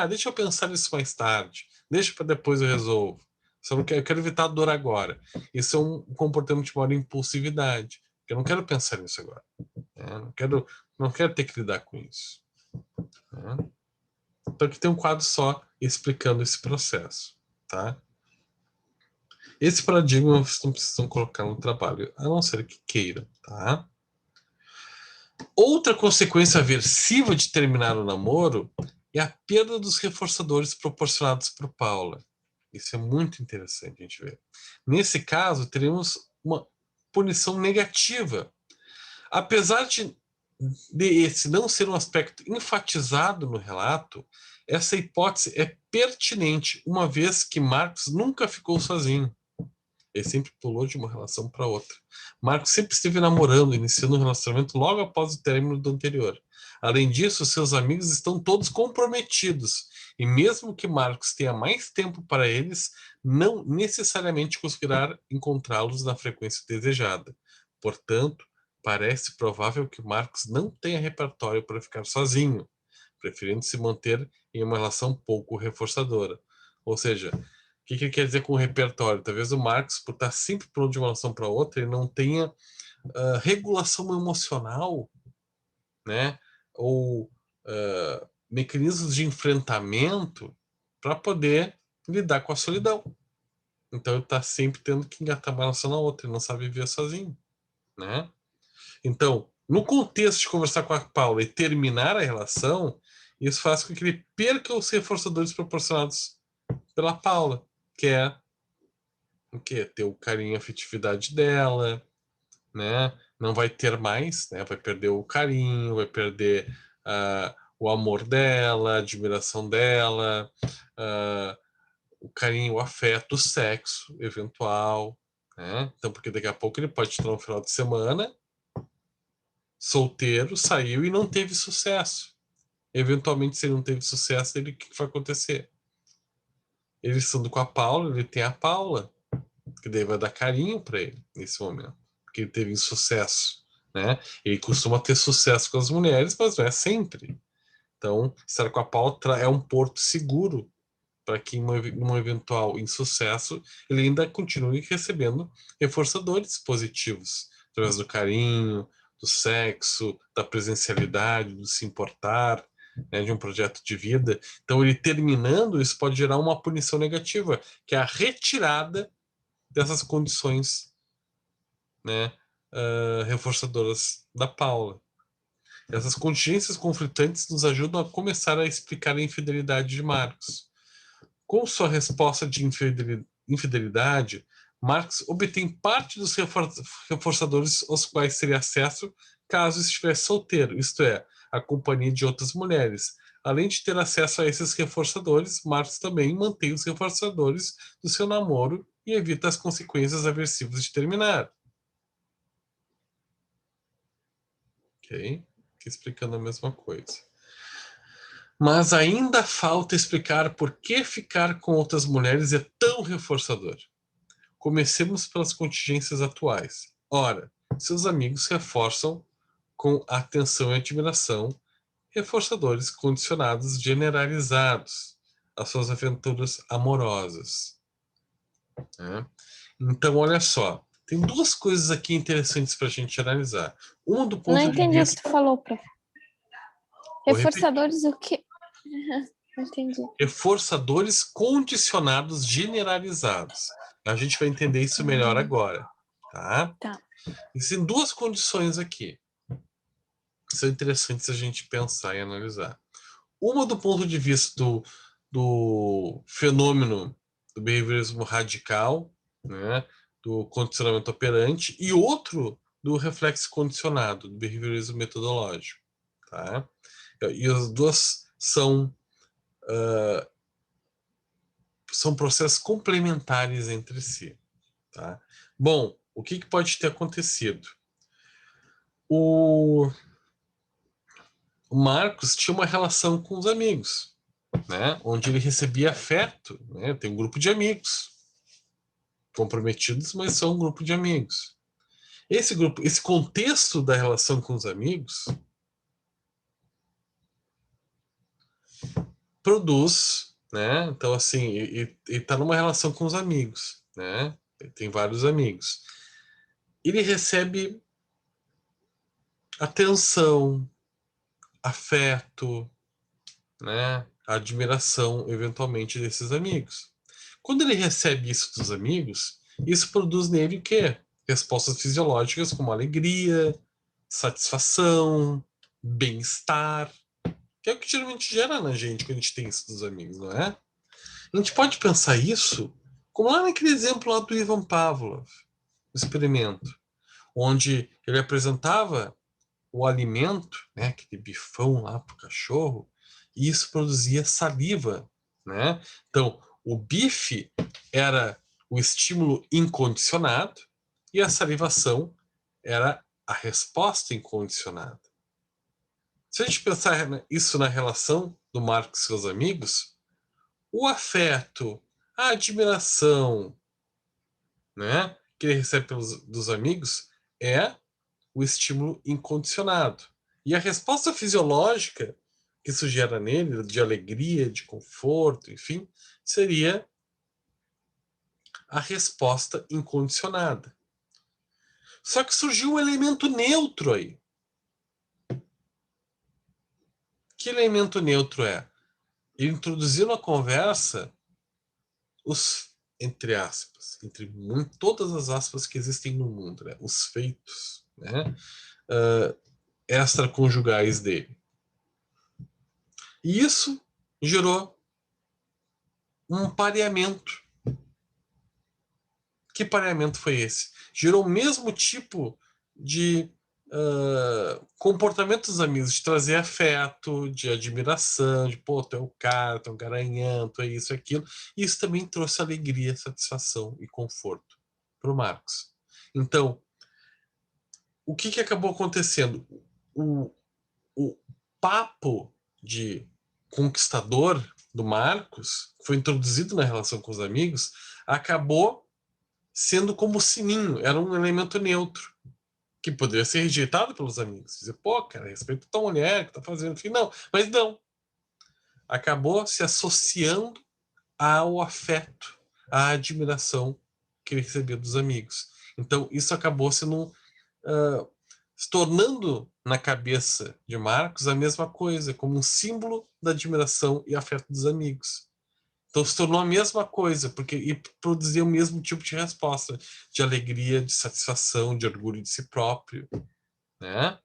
deixa eu pensar nisso mais tarde, deixa para depois eu resolvo. Eu quero evitar a dor agora. Isso é um comportamento de maior impulsividade. Eu não quero pensar nisso agora. Não quero ter que lidar com isso. Então aqui tem um quadro só explicando esse processo. Tá? Esse paradigma vocês não precisam colocar no trabalho, a não ser que queiram. Tá? Outra consequência aversiva de terminar o namoro é a perda dos reforçadores proporcionados por Paula. Isso é muito interessante a gente ver. Nesse caso, teremos uma punição negativa. Apesar de esse não ser um aspecto enfatizado no relato, essa hipótese é pertinente, uma vez que Marcos nunca ficou sozinho. Ele sempre pulou de uma relação para outra. Marcos sempre esteve namorando, iniciando um relacionamento logo após o término do anterior. Além disso, seus amigos estão todos comprometidos, e mesmo que Marcos tenha mais tempo para eles, não necessariamente conseguirá encontrá-los na frequência desejada. Portanto, parece provável que Marcos não tenha repertório para ficar sozinho, preferindo se manter em uma relação pouco reforçadora. Ou seja, o que ele quer dizer com repertório? Talvez o Marcos, por estar sempre pronto de uma relação para outra, ele não tenha regulação emocional, né? Ou mecanismos de enfrentamento para poder lidar com a solidão. Então ele está sempre tendo que engatar uma relação na outra, ele não sabe viver sozinho, né? Então, no contexto de conversar com a Paula e terminar a relação, isso faz com que ele perca os reforçadores proporcionados pela Paula, que é o quê? Ter o carinho e a afetividade dela, né? Não vai ter mais, né? Vai perder o carinho, vai perder o amor dela, a admiração dela, o carinho, o afeto, o sexo eventual, né? Então, porque daqui a pouco ele pode estar no final de semana solteiro, saiu e não teve sucesso. Eventualmente, se ele não teve sucesso, o que vai acontecer? Ele estando com a Paula, ele tem a Paula, que daí vai dar carinho para ele nesse momento, porque ele teve insucesso, né? Ele costuma ter sucesso com as mulheres, mas não é sempre. Então, estar com a Paula é um porto seguro para que, num eventual insucesso, ele ainda continue recebendo reforçadores positivos, através do carinho, do sexo, da presencialidade, do se importar, né, de um projeto de vida. Então, ele terminando, isso pode gerar uma punição negativa, que é a retirada dessas condições, né, reforçadoras da Paula. Essas contingências conflitantes nos ajudam a começar a explicar a infidelidade de Marcos. Com sua resposta de infidelidade, Marcos obtém parte dos reforçadores aos quais teria acesso caso estivesse solteiro, isto é, a companhia de outras mulheres. Além de ter acesso a esses reforçadores, Marcos também mantém os reforçadores do seu namoro e evita as consequências aversivas de terminar. Ok? Aqui explicando a mesma coisa. Mas ainda falta explicar por que ficar com outras mulheres é tão reforçador. Comecemos pelas contingências atuais. Ora, seus amigos reforçam com atenção e admiração, reforçadores condicionados generalizados às suas aventuras amorosas. Né? Então, olha só, tem duas coisas aqui interessantes para a gente analisar. Uma do ponto Não de entendi vista... o que tu falou, prof. Vou repetir. Reforçadores o quê? Não entendi. Reforçadores condicionados generalizados. A gente vai entender isso melhor agora, tá? Tá. Existem duas condições aqui que são interessantes a gente pensar e analisar. Uma do ponto de vista do fenômeno do behaviorismo radical, né, do condicionamento operante, e outro do reflexo condicionado, do behaviorismo metodológico, tá? E as duas são processos complementares entre si. Tá? Bom, o que pode ter acontecido? O Marcos tinha uma relação com os amigos, né? Onde ele recebia afeto. Né? Tem um grupo de amigos comprometidos, mas são um grupo de amigos. Esse contexto da relação com os amigos produz, né? Então, assim, ele está numa relação com os amigos, né? Ele tem vários amigos. Ele recebe atenção, afeto, né? Admiração, eventualmente, desses amigos. Quando ele recebe isso dos amigos, isso produz nele o quê? Respostas fisiológicas como alegria, satisfação, bem-estar, que é o que geralmente gera na gente quando a gente tem isso dos amigos, não é? A gente pode pensar isso como lá naquele exemplo lá do Ivan Pavlov, o experimento, onde ele apresentava o alimento, né, aquele bifão lá para o cachorro, e isso produzia saliva, né? Então, o bife era o estímulo incondicionado e a salivação era a resposta incondicionada. Se a gente pensar isso na relação do Marcos e seus amigos, o afeto, a admiração, né, que ele recebe dos amigos é o estímulo incondicionado. E a resposta fisiológica que isso gera nele, de alegria, de conforto, enfim, seria a resposta incondicionada. Só que surgiu um elemento neutro aí. Que elemento neutro é? Ele introduziu na conversa os, entre aspas, entre todas as aspas que existem no mundo, né? Os feitos, né? Extraconjugais dele. E isso gerou um pareamento. Que pareamento foi esse? Gerou o mesmo tipo de comportamento dos amigos, de trazer afeto, de admiração, de pô, tu é o cara, tu é um garanhão, tu é isso, aquilo. E isso também trouxe alegria, satisfação e conforto para o Marcos. Então, o que acabou acontecendo? O papo de conquistador do Marcos, que foi introduzido na relação com os amigos, acabou sendo como sininho, era um elemento neutro, que poderia ser rejeitado pelos amigos. Dizer, pô, cara, respeito a tua mulher que tá fazendo, enfim, não. Mas não. Acabou se associando ao afeto, à admiração que ele recebia dos amigos. Então, isso acabou sendo se tornando na cabeça de Marcos a mesma coisa, como um símbolo da admiração e afeto dos amigos. Então se tornou a mesma coisa, porque e produzia o mesmo tipo de resposta, de alegria, de satisfação, de orgulho de si próprio, né?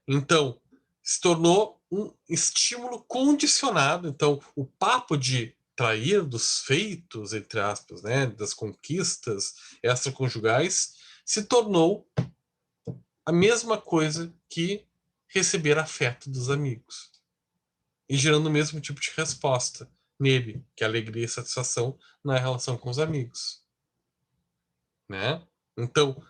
Então, se tornou um estímulo condicionado. Então, o papo de trair dos feitos, entre aspas, né, das conquistas extraconjugais, se tornou a mesma coisa que receber afeto dos amigos. E gerando o mesmo tipo de resposta nele, que é alegria e satisfação na relação com os amigos. Né? Então,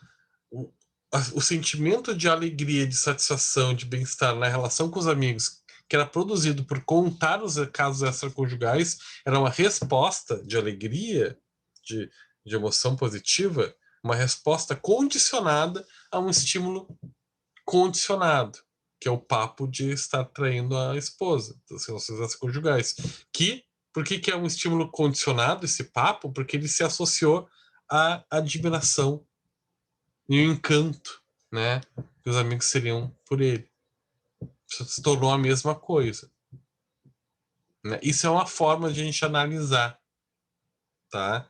o sentimento de alegria, de satisfação, de bem-estar na relação com os amigos, que era produzido por contar os casos extraconjugais, era uma resposta de alegria, de emoção positiva, uma resposta condicionada a um estímulo condicionado, que é o papo de estar traindo a esposa, das relações extraconjugais. Por que é um estímulo condicionado, esse papo? Porque ele se associou à admiração e o encanto, né, que os amigos seriam por ele. Isso se tornou a mesma coisa. Né? Isso é uma forma de a gente analisar, tá?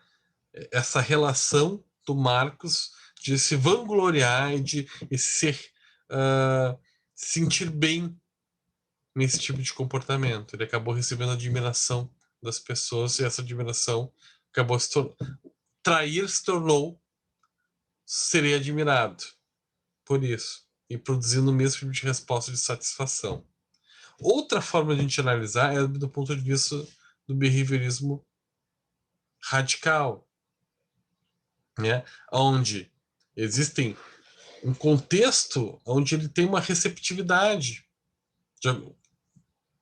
Essa relação do Marcos de se vangloriar e de sentir bem nesse tipo de comportamento. Ele acabou recebendo a admiração das pessoas e essa admiração acabou se tornando... Trair se tornou ser admirado por isso e produzindo o mesmo tipo de resposta de satisfação. Outra forma de a gente analisar é do ponto de vista do behaviorismo radical, né? Onde existem um contexto onde ele tem uma receptividade,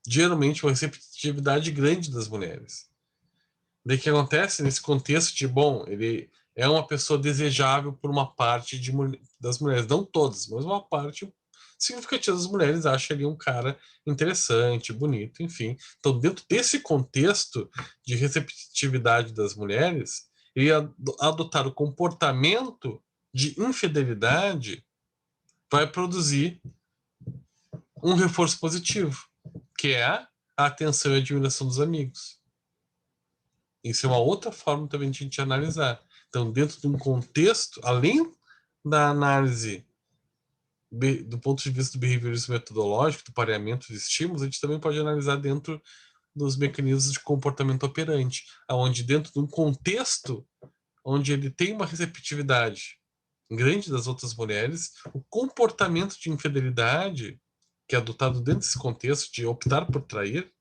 geralmente uma receptividade grande das mulheres. Daí o que acontece nesse contexto de, bom, ele é uma pessoa desejável por uma parte das mulheres, não todas, mas uma parte significativa das mulheres acha ele um cara interessante, bonito, enfim. Então, dentro desse contexto de receptividade das mulheres, ele adotar o comportamento de infidelidade vai produzir um reforço positivo, que é a atenção e a admiração dos amigos. Isso é uma outra forma também de a gente analisar. Então, dentro de um contexto, além da análise do ponto de vista do behaviorismo metodológico, do pareamento de estímulos, a gente também pode analisar dentro dos mecanismos de comportamento operante, onde dentro de um contexto onde ele tem uma receptividade grande das outras mulheres, o comportamento de infidelidade que é adotado dentro desse contexto de optar por trair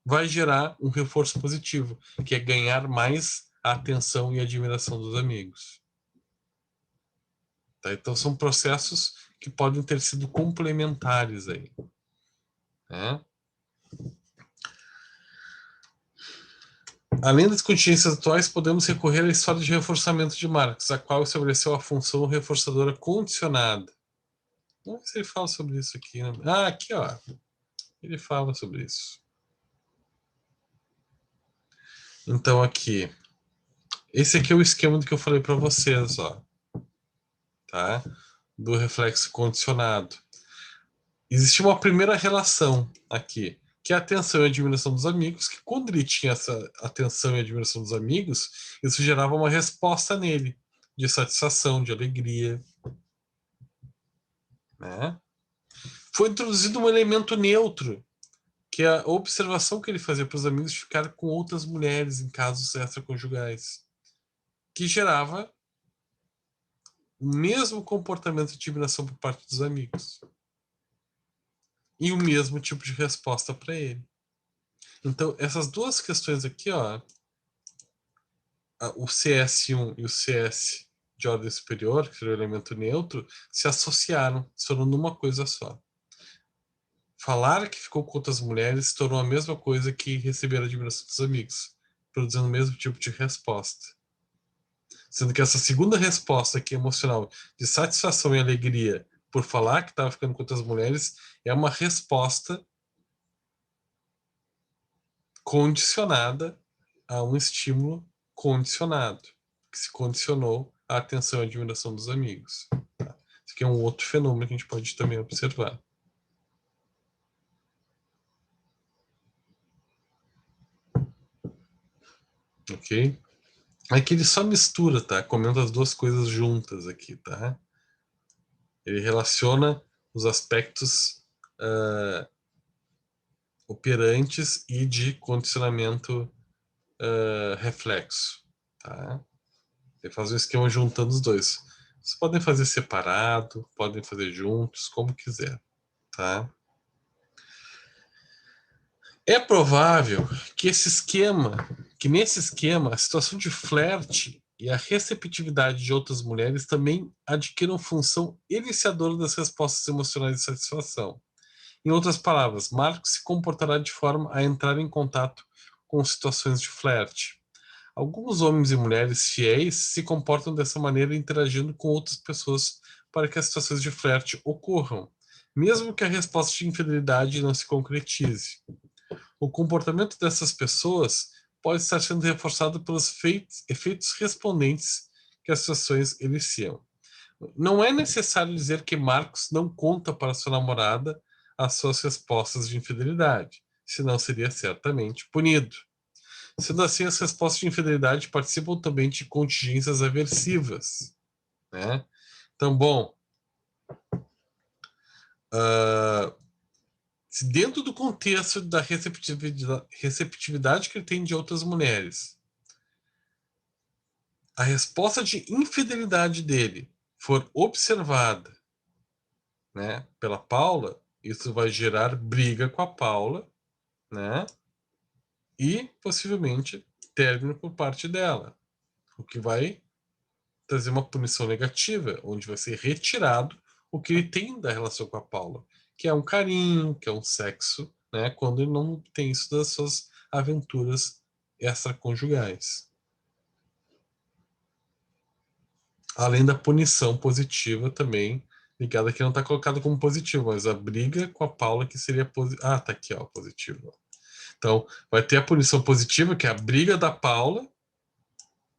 vai gerar um reforço positivo, que é ganhar mais a atenção e a admiração dos amigos. Tá? Então são processos que podem ter sido complementares aí. Né? Além das contingências atuais, podemos recorrer à história de reforçamento de Marx, a qual estabeleceu a função reforçadora condicionada. Não sei se ele fala sobre isso aqui. Né? Ah, aqui, ó. Ele fala sobre isso. Então, aqui. Esse aqui é o esquema do que eu falei para vocês, ó. Tá? Do reflexo condicionado. Existia uma primeira relação aqui, que é a atenção e a admiração dos amigos, que quando ele tinha essa atenção e admiração dos amigos, isso gerava uma resposta nele, de satisfação, de alegria. Né? Foi introduzido um elemento neutro, que é a observação que ele fazia para os amigos de ficar com outras mulheres em casos extraconjugais, que gerava o mesmo comportamento de admiração por parte dos amigos. E o mesmo tipo de resposta para ele. Então, essas duas questões aqui, ó, o CS1 e o CS de ordem superior, que seria o elemento neutro, se associaram, se tornando uma coisa só. Falar que ficou com outras mulheres se tornou a mesma coisa que receber a admiração dos amigos, produzindo o mesmo tipo de resposta. Sendo que essa segunda resposta aqui emocional, de satisfação e alegria por falar que estava ficando com outras mulheres, é uma resposta condicionada a um estímulo condicionado, que se condicionou à atenção e admiração dos amigos. Tá? Isso aqui é um outro fenômeno que a gente pode também observar. Ok? Aqui ele só mistura, tá? Comenta as duas coisas juntas aqui, tá? Ele relaciona os aspectos operantes e de condicionamento reflexo, tá? Ele faz um esquema juntando os dois. Vocês podem fazer separado, podem fazer juntos, como quiser, tá? É provável que nesse esquema, a situação de flerte e a receptividade de outras mulheres também adquiram função iniciadora das respostas emocionais de satisfação. Em outras palavras, Marcos se comportará de forma a entrar em contato com situações de flerte. Alguns homens e mulheres fiéis se comportam dessa maneira interagindo com outras pessoas para que as situações de flerte ocorram, mesmo que a resposta de infidelidade não se concretize. O comportamento dessas pessoas pode estar sendo reforçado pelos efeitos respondentes que as situações iniciam. Não é necessário dizer que Marcos não conta para sua namorada as suas respostas de infidelidade, senão seria certamente punido. Sendo assim, as respostas de infidelidade participam também de contingências aversivas, né? Então, bom, se dentro do contexto da receptividade que ele tem de outras mulheres, a resposta de infidelidade dele for observada, né, pela Paula, isso vai gerar briga com a Paula, né, e possivelmente término por parte dela, o que vai trazer uma punição negativa, onde vai ser retirado o que ele tem da relação com a Paula, que é um carinho, que é um sexo, né, quando ele não tem isso das suas aventuras extraconjugais. Além da punição positiva também, ligada que não está colocado como positivo, mas a briga com a Paula que seria positiva. Ah, tá aqui, ó, positivo. Então, vai ter a punição positiva, que é a briga da Paula,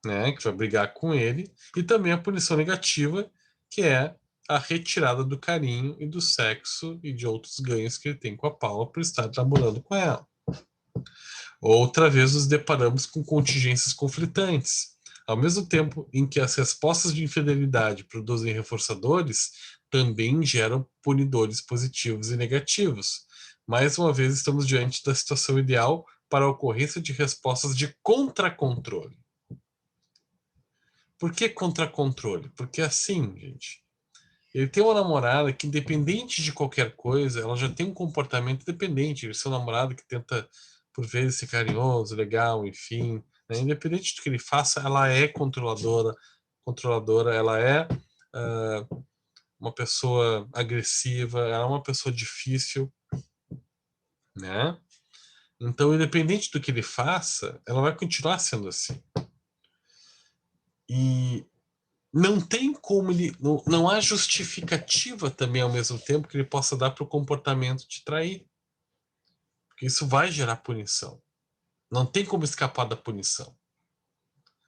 né, que vai brigar com ele, e também a punição negativa, que é a retirada do carinho e do sexo e de outros ganhos que ele tem com a Paula por estar namorando com ela. Outra vez nos deparamos com contingências conflitantes. Ao mesmo tempo em que as respostas de infidelidade produzem reforçadores, também geram punidores positivos e negativos. Mais uma vez, estamos diante da situação ideal para a ocorrência de respostas de contracontrole. Por que contracontrole? Porque assim, gente, ele tem uma namorada que, independente de qualquer coisa, ela já tem um comportamento dependente. Ele é seu namorado que tenta, por vezes, ser carinhoso, legal, enfim, né? Independente do que ele faça, ela é controladora, ela é uma pessoa agressiva, ela é uma pessoa difícil, né? Então, independente do que ele faça, ela vai continuar sendo assim. E não tem como ele. Não há justificativa também ao mesmo tempo que ele possa dar para o comportamento de trair. Porque isso vai gerar punição. Não tem como escapar da punição.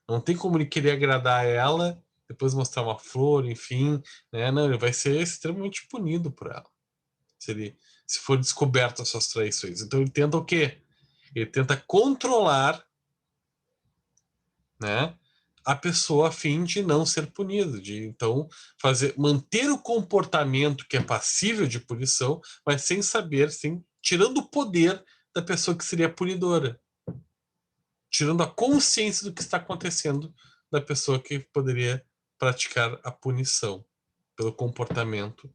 Não tem como ele querer agradar ela, depois mostrar uma flor, enfim. Né? Não, ele vai ser extremamente punido por ela. Se for descoberto as suas traições. Então ele tenta o quê? Ele tenta controlar, né, a pessoa a fim de não ser punido, de então manter o comportamento que é passível de punição, mas sem saber, tirando o poder da pessoa que seria punidora, tirando a consciência do que está acontecendo da pessoa que poderia praticar a punição pelo comportamento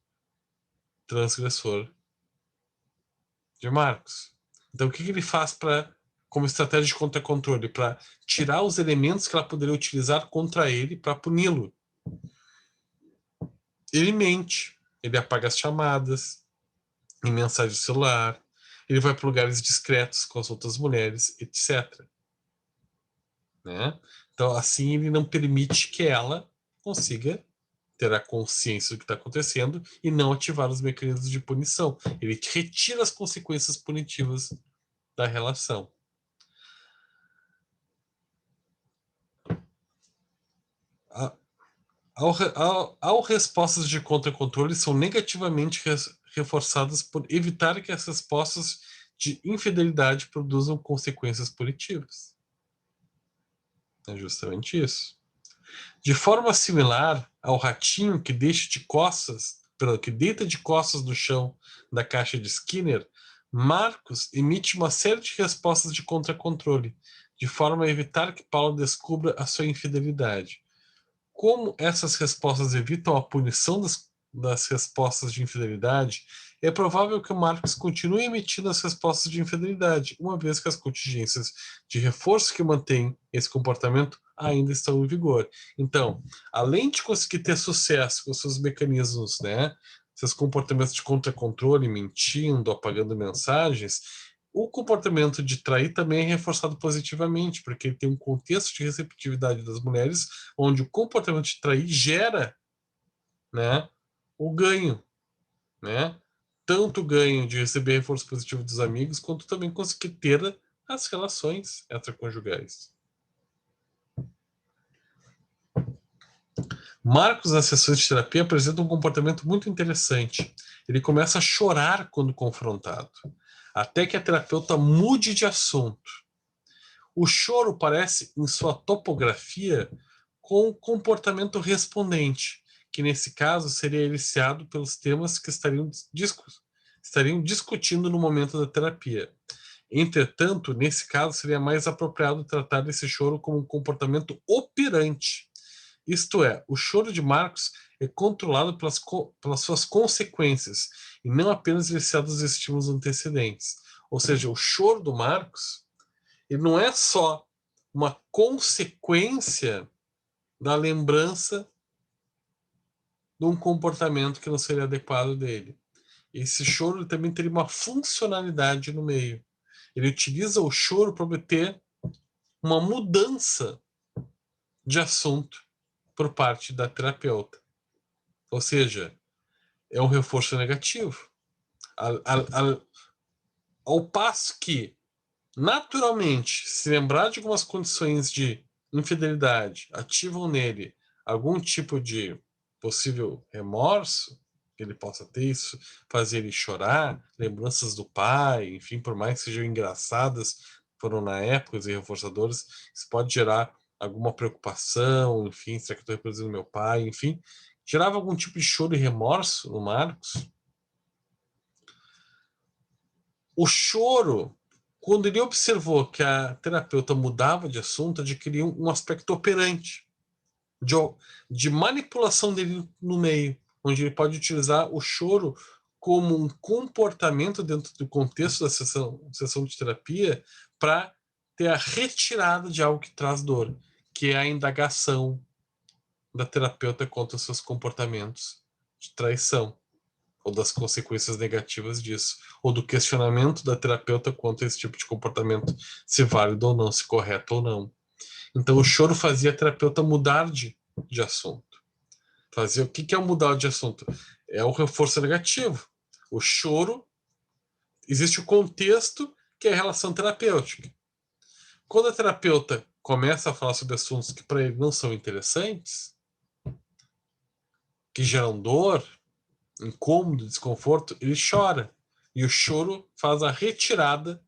transgressor de Marcos. Então, o que ele faz como estratégia de contra-controle? Para tirar os elementos que ela poderia utilizar contra ele para puni-lo. Ele mente, ele apaga as chamadas em mensagem celular, ele vai para lugares discretos com as outras mulheres, etc. Né? Então, assim, ele não permite que ela consiga ter a consciência do que está acontecendo e não ativar os mecanismos de punição. Ele retira as consequências punitivas da relação. Ao respostas de contra-controle são negativamente reforçadas por evitar que as respostas de infidelidade produzam consequências punitivas. É justamente isso. De forma similar ao ratinho que deita de costas no chão da caixa de Skinner, Marcos emite uma série de respostas de contra-controle, de forma a evitar que Paulo descubra a sua infidelidade. Como essas respostas evitam a punição das respostas de infidelidade, é provável que o Marcos continue emitindo as respostas de infidelidade, uma vez que as contingências de reforço que mantêm esse comportamento ainda estão em vigor. Então, além de conseguir ter sucesso com seus mecanismos, né, seus comportamentos de contra-controle, mentindo, apagando mensagens, o comportamento de trair também é reforçado positivamente, porque ele tem um contexto de receptividade das mulheres, onde o comportamento de trair gera, né, o ganho, né? Tanto o ganho de receber reforço positivo dos amigos, quanto também conseguir ter as relações extraconjugais. Marcos, nas sessões de terapia, apresenta um comportamento muito interessante. Ele começa a chorar quando confrontado, até que a terapeuta mude de assunto. O choro parece, em sua topografia, com o comportamento respondente, que nesse caso seria iniciado pelos temas que estariam discutindo no momento da terapia. Entretanto, nesse caso, seria mais apropriado tratar desse choro como um comportamento operante. Isto é, o choro de Marcos é controlado pelas suas consequências, e não apenas iniciado dos estímulos antecedentes. Ou seja, o choro do Marcos ele não é só uma consequência da lembrança de um comportamento que não seria adequado dele. Esse choro também teria uma funcionalidade no meio. Ele utiliza o choro para obter uma mudança de assunto por parte da terapeuta. Ou seja, é um reforço negativo. Ao passo que, naturalmente, se lembrar de algumas condições de infidelidade ativam nele algum tipo de possível remorso, que ele possa ter isso, fazer ele chorar, lembranças do pai, enfim, por mais que sejam engraçadas, foram na época e reforçadores, isso pode gerar alguma preocupação, enfim, será que eu estou reproduzindo meu pai, enfim, gerava algum tipo de choro e remorso no Marcos. O choro, quando ele observou que a terapeuta mudava de assunto, adquiriu um aspecto operante, de manipulação dele no meio, onde ele pode utilizar o choro como um comportamento dentro do contexto da sessão de terapia para ter a retirada de algo que traz dor, que é a indagação da terapeuta contra os seus comportamentos de traição, ou das consequências negativas disso, ou do questionamento da terapeuta quanto a esse tipo de comportamento, se válido ou não, se correto ou não. Então o choro fazia a terapeuta mudar de assunto. Fazer o que é o mudar de assunto? É o reforço negativo. O choro, existe o contexto que é a relação terapêutica. Quando a terapeuta começa a falar sobre assuntos que para ele não são interessantes, que geram dor, incômodo, desconforto, ele chora. E o choro faz a retirada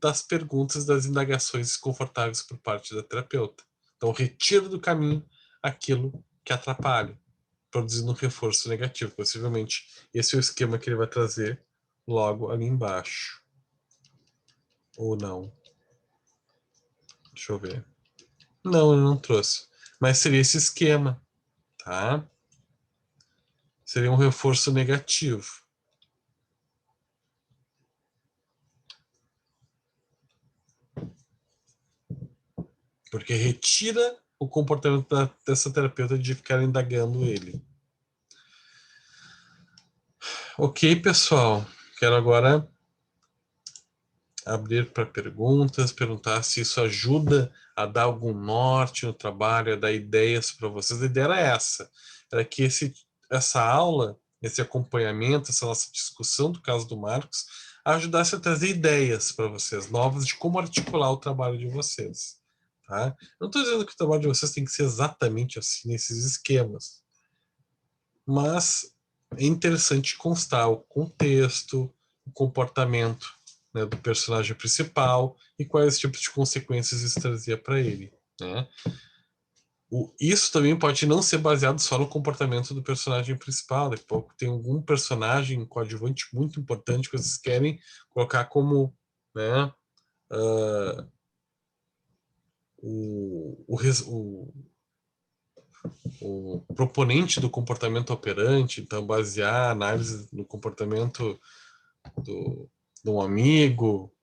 das perguntas, das indagações desconfortáveis por parte da terapeuta. Então, retira do caminho aquilo que atrapalha, produzindo um reforço negativo. Possivelmente, esse é o esquema que ele vai trazer logo ali embaixo. Ou não. Deixa eu ver. Não, ele não trouxe. Mas seria esse esquema, tá? Seria um reforço negativo. Porque retira o comportamento dessa terapeuta de ficar indagando ele. Ok, pessoal. Quero agora abrir para perguntas, perguntar se isso ajuda a dar algum norte no trabalho, a dar ideias para vocês. A ideia era essa. Era que essa aula, esse acompanhamento, essa nossa discussão do caso do Marcos, ajudasse a trazer ideias para vocês, novas, de como articular o trabalho de vocês. tá? Eu não estou dizendo que o trabalho de vocês tem que ser exatamente assim, nesses esquemas. Mas é interessante constar o contexto, o comportamento, né, do personagem principal e quais tipos de consequências isso trazia para ele, né? Isso também pode não ser baseado só no comportamento do personagem principal. Daqui a pouco tem algum personagem coadjuvante muito importante que vocês querem colocar como, né, o proponente do comportamento operante, então basear a análise no comportamento de um amigo,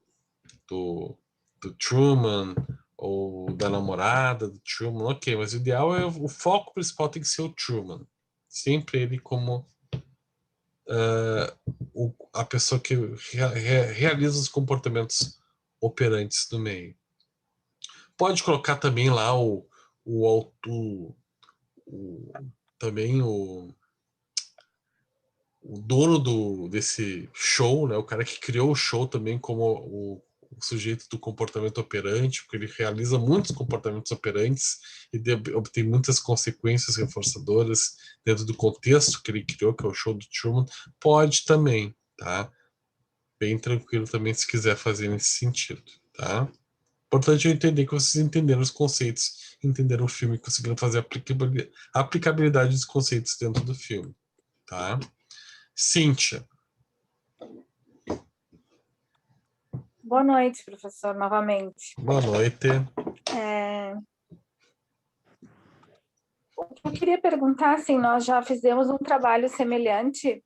do Truman, ou da namorada do Truman, ok, mas o ideal é o foco principal tem que ser o Truman. Sempre ele como a pessoa que realiza os comportamentos operantes do meio. Pode colocar também lá também o dono desse show, né, o cara que criou o show também como o sujeito do comportamento operante, porque ele realiza muitos comportamentos operantes e obtém muitas consequências reforçadoras dentro do contexto que ele criou, que é o show do Truman, pode também, tá? Bem tranquilo também se quiser fazer nesse sentido, tá? Importante é entender que vocês entenderam os conceitos, entenderam o filme, conseguiram fazer a aplicabilidade dos conceitos dentro do filme, tá? Cíntia. Boa noite, professor, novamente. Boa noite. Eu queria perguntar, assim, nós já fizemos um trabalho semelhante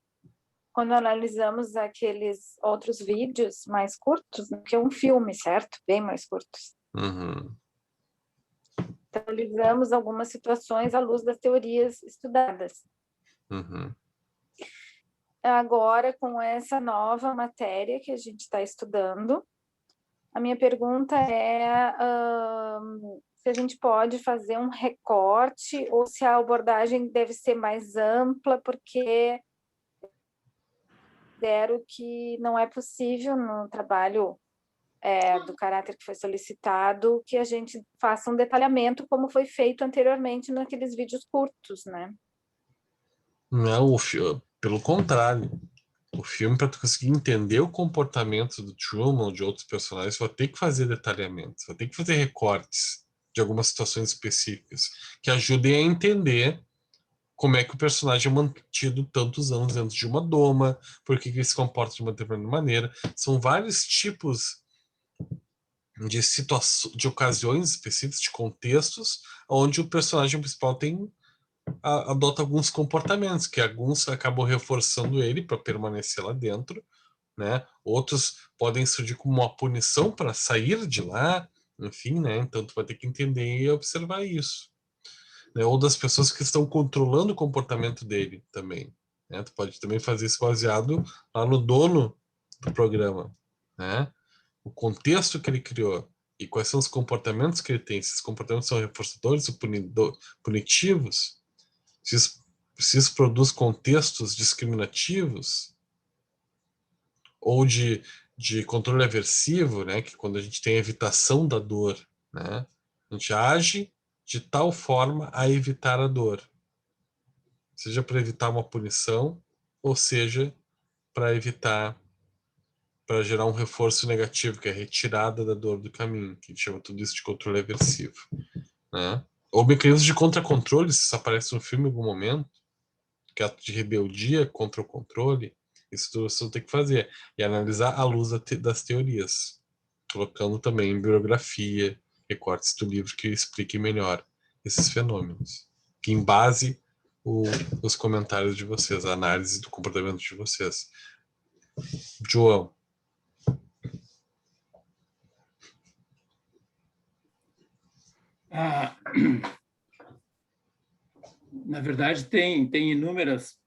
quando analisamos aqueles outros vídeos mais curtos, né, que é um filme, certo? Bem mais curtos. Uhum. Então, analisamos algumas situações à luz das teorias estudadas. Uhum. Agora, com essa nova matéria que a gente está estudando, a minha pergunta é se a gente pode fazer um recorte ou se a abordagem deve ser mais ampla, porque considero que não é possível no trabalho do caráter que foi solicitado que a gente faça um detalhamento como foi feito anteriormente naqueles vídeos curtos, né? Não, pelo contrário. O filme, para tu conseguir entender o comportamento do Truman ou de outros personagens, você vai ter que fazer detalhamentos, vai ter que fazer recortes de algumas situações específicas que ajudem a entender como é que o personagem é mantido tantos anos dentro de uma doma, por que ele se comporta de uma determinada maneira. São vários tipos de situações, de ocasiões específicas, de contextos, onde o personagem principal adota alguns comportamentos, que alguns acabam reforçando ele para permanecer lá dentro, né? Outros podem surgir como uma punição para sair de lá, enfim, né? Então tu vai ter que entender e observar isso, né? Ou das pessoas que estão controlando o comportamento dele também, né? Tu pode também fazer isso baseado lá no dono do programa, né? O contexto que ele criou e quais são os comportamentos que ele tem. Se esses comportamentos são reforçadores ou punitivos, se isso produz contextos discriminativos ou de controle aversivo, né, que quando a gente tem evitação da dor, né, a gente age de tal forma a evitar a dor, seja para evitar uma punição ou seja para gerar um reforço negativo, que é a retirada da dor do caminho, que a gente chama tudo isso de controle aversivo, né? Ou mecanismos de contra-controle, se isso aparece no filme em algum momento, que é ato de rebeldia contra o controle, isso tudo você tem que fazer. E analisar à luz das teorias, colocando também em bibliografia, recortes do livro que expliquem melhor esses fenômenos, que embase os comentários de vocês, a análise do comportamento de vocês. João. Na verdade, tem inúmeras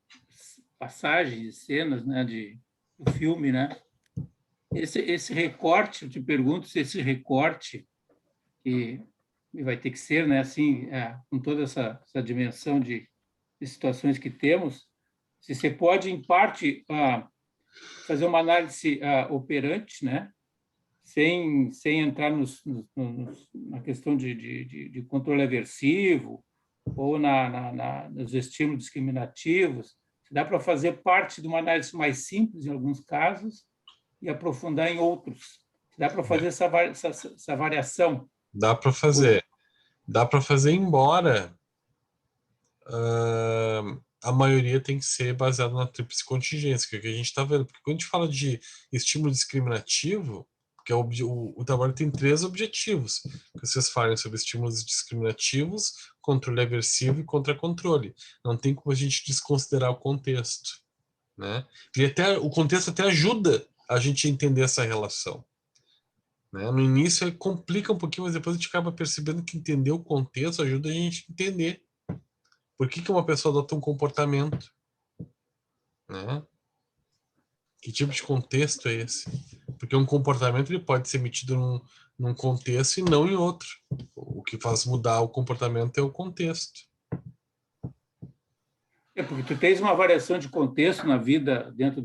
passagens, cenas, né, do filme, né? Esse recorte, eu te pergunto se esse recorte, que vai ter que ser, né, assim, com toda essa dimensão de situações que temos, se você pode, em parte, fazer uma análise operante, né? sem entrar na questão de controle aversivo ou nos estímulos discriminativos, dá para fazer parte de uma análise mais simples em alguns casos e aprofundar em outros. Dá para fazer essa variação. Dá para fazer. Dá para fazer, embora a maioria tem que ser baseada na tríplice contingência, que é o que a gente está vendo. Porque quando a gente fala de estímulo discriminativo, porque o trabalho tem 3 objetivos, que vocês falem sobre estímulos discriminativos, controle aversivo e contra-controle. Não tem como a gente desconsiderar o contexto, né? E o contexto até ajuda a gente a entender essa relação, né? No início complica um pouquinho, mas depois a gente acaba percebendo que entender o contexto ajuda a gente a entender por que uma pessoa adota um comportamento, né? Que tipo de contexto é esse? Porque um comportamento ele pode ser emitido num contexto e não em outro. O que faz mudar o comportamento é o contexto. Porque tu tens uma variação de contexto na vida dentro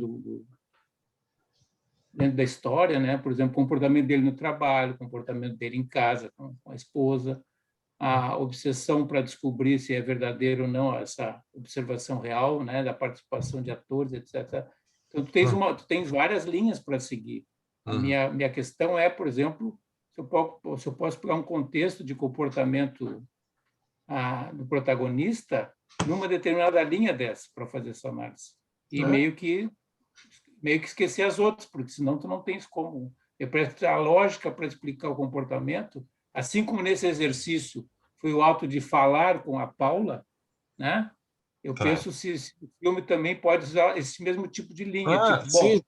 da história, né? Por exemplo, o comportamento dele no trabalho, o comportamento dele em casa com a esposa, a obsessão para descobrir se é verdadeiro ou não essa observação real, né? Da participação de atores, etc. Então, tu tens várias linhas para seguir. A minha questão é, por exemplo, se eu posso pegar um contexto de comportamento do protagonista numa determinada linha dessa para fazer essa análise. E meio que esquecer as outras, porque senão tu não tens como. A lógica para explicar o comportamento, assim como nesse exercício foi o ato de falar com a Paula, né? Eu penso se o filme também pode usar esse mesmo tipo de linha. Sim.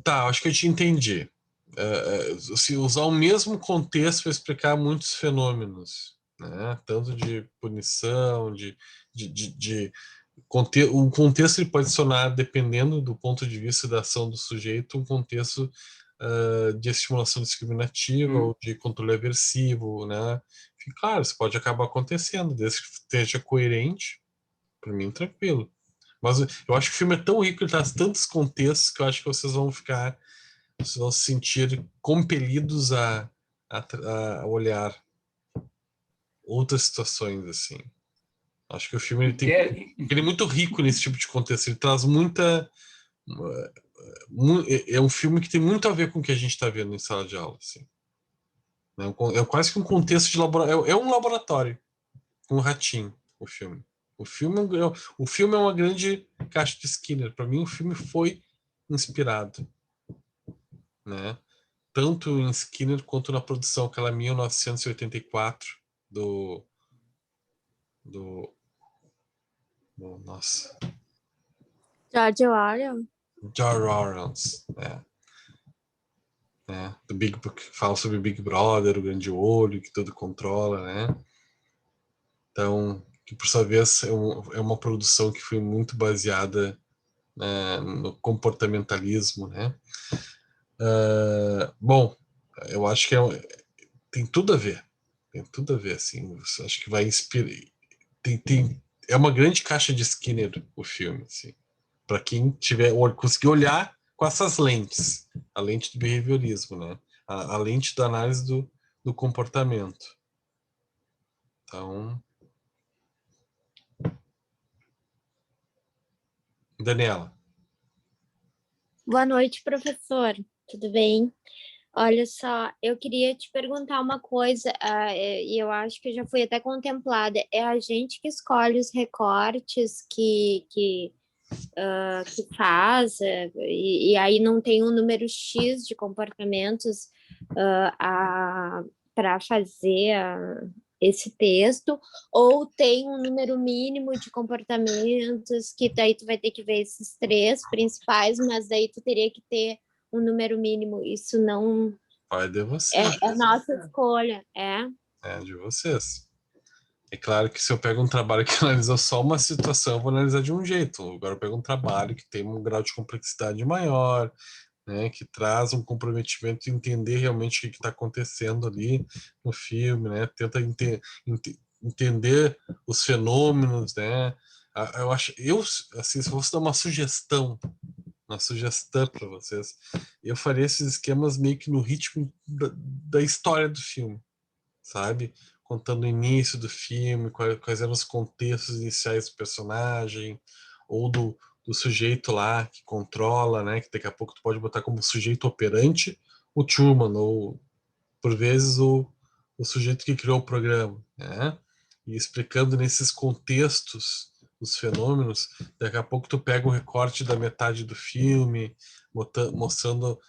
Tá, acho que eu te entendi. Se usar o mesmo contexto para explicar muitos fenômenos, né? Tanto de punição, o contexto ele pode sonar, dependendo do ponto de vista da ação do sujeito, um contexto de estimulação discriminativa ou de controle aversivo, né? E, claro, isso pode acabar acontecendo, desde que esteja coerente, para mim, tranquilo. Mas eu acho que o filme é tão rico, ele traz tantos contextos que eu acho que vocês vão se sentir compelidos a olhar outras situações, assim. Acho que o filme ele é muito rico nesse tipo de contexto. Ele traz muita... É um filme que tem muito a ver com o que a gente está vendo em sala de aula, assim. É quase que um contexto de laboratório. É um laboratório com um ratinho, o filme. O filme é uma grande caixa de Skinner. Para mim, o filme foi inspirado, né? Tanto em Skinner quanto na produção, aquela 1984 nossa. George Orwell. George Orwell, né? Do Big Book, fala sobre o Big Brother, o grande olho que tudo controla, né? Então, que por sua vez é uma produção que foi muito baseada, né, no comportamentalismo, né? Bom, eu acho que tem tudo a ver, assim. Acho que vai inspirar. É uma grande caixa de Skinner o filme, assim, para quem conseguir olhar com essas lentes, a lente do behaviorismo, né? A lente da análise do comportamento. Então, Daniela. Boa noite, professor. Tudo bem? Olha só, eu queria te perguntar uma coisa, e eu acho que já foi até contemplada. É a gente que escolhe os recortes que faz, e aí não tem um número X de comportamentos para fazer esse texto, ou tem um número mínimo de comportamentos que daí tu vai ter que ver esses 3 principais, mas daí tu teria que ter um número mínimo. Isso não Vai de vocês. é nossa escolha, é de vocês. É claro que se eu pego um trabalho que analisa só uma situação, eu vou analisar de um jeito. Agora eu pego um trabalho que tem um grau de complexidade maior, né, que traz um comprometimento de entender realmente o que está acontecendo ali no filme, né, tenta entender os fenômenos, né. Eu acho, assim, se fosse dar uma sugestão uma sugestão para vocês. Eu faria esses esquemas meio que no ritmo da história do filme, sabe? Contando o início do filme, quais eram os contextos iniciais do personagem, ou do sujeito lá que controla, né? Que daqui a pouco tu pode botar como sujeito operante o Truman, ou por vezes o sujeito que criou o programa, né? E explicando nesses contextos os fenômenos, daqui a pouco tu pega um recorte da metade do filme, mostrando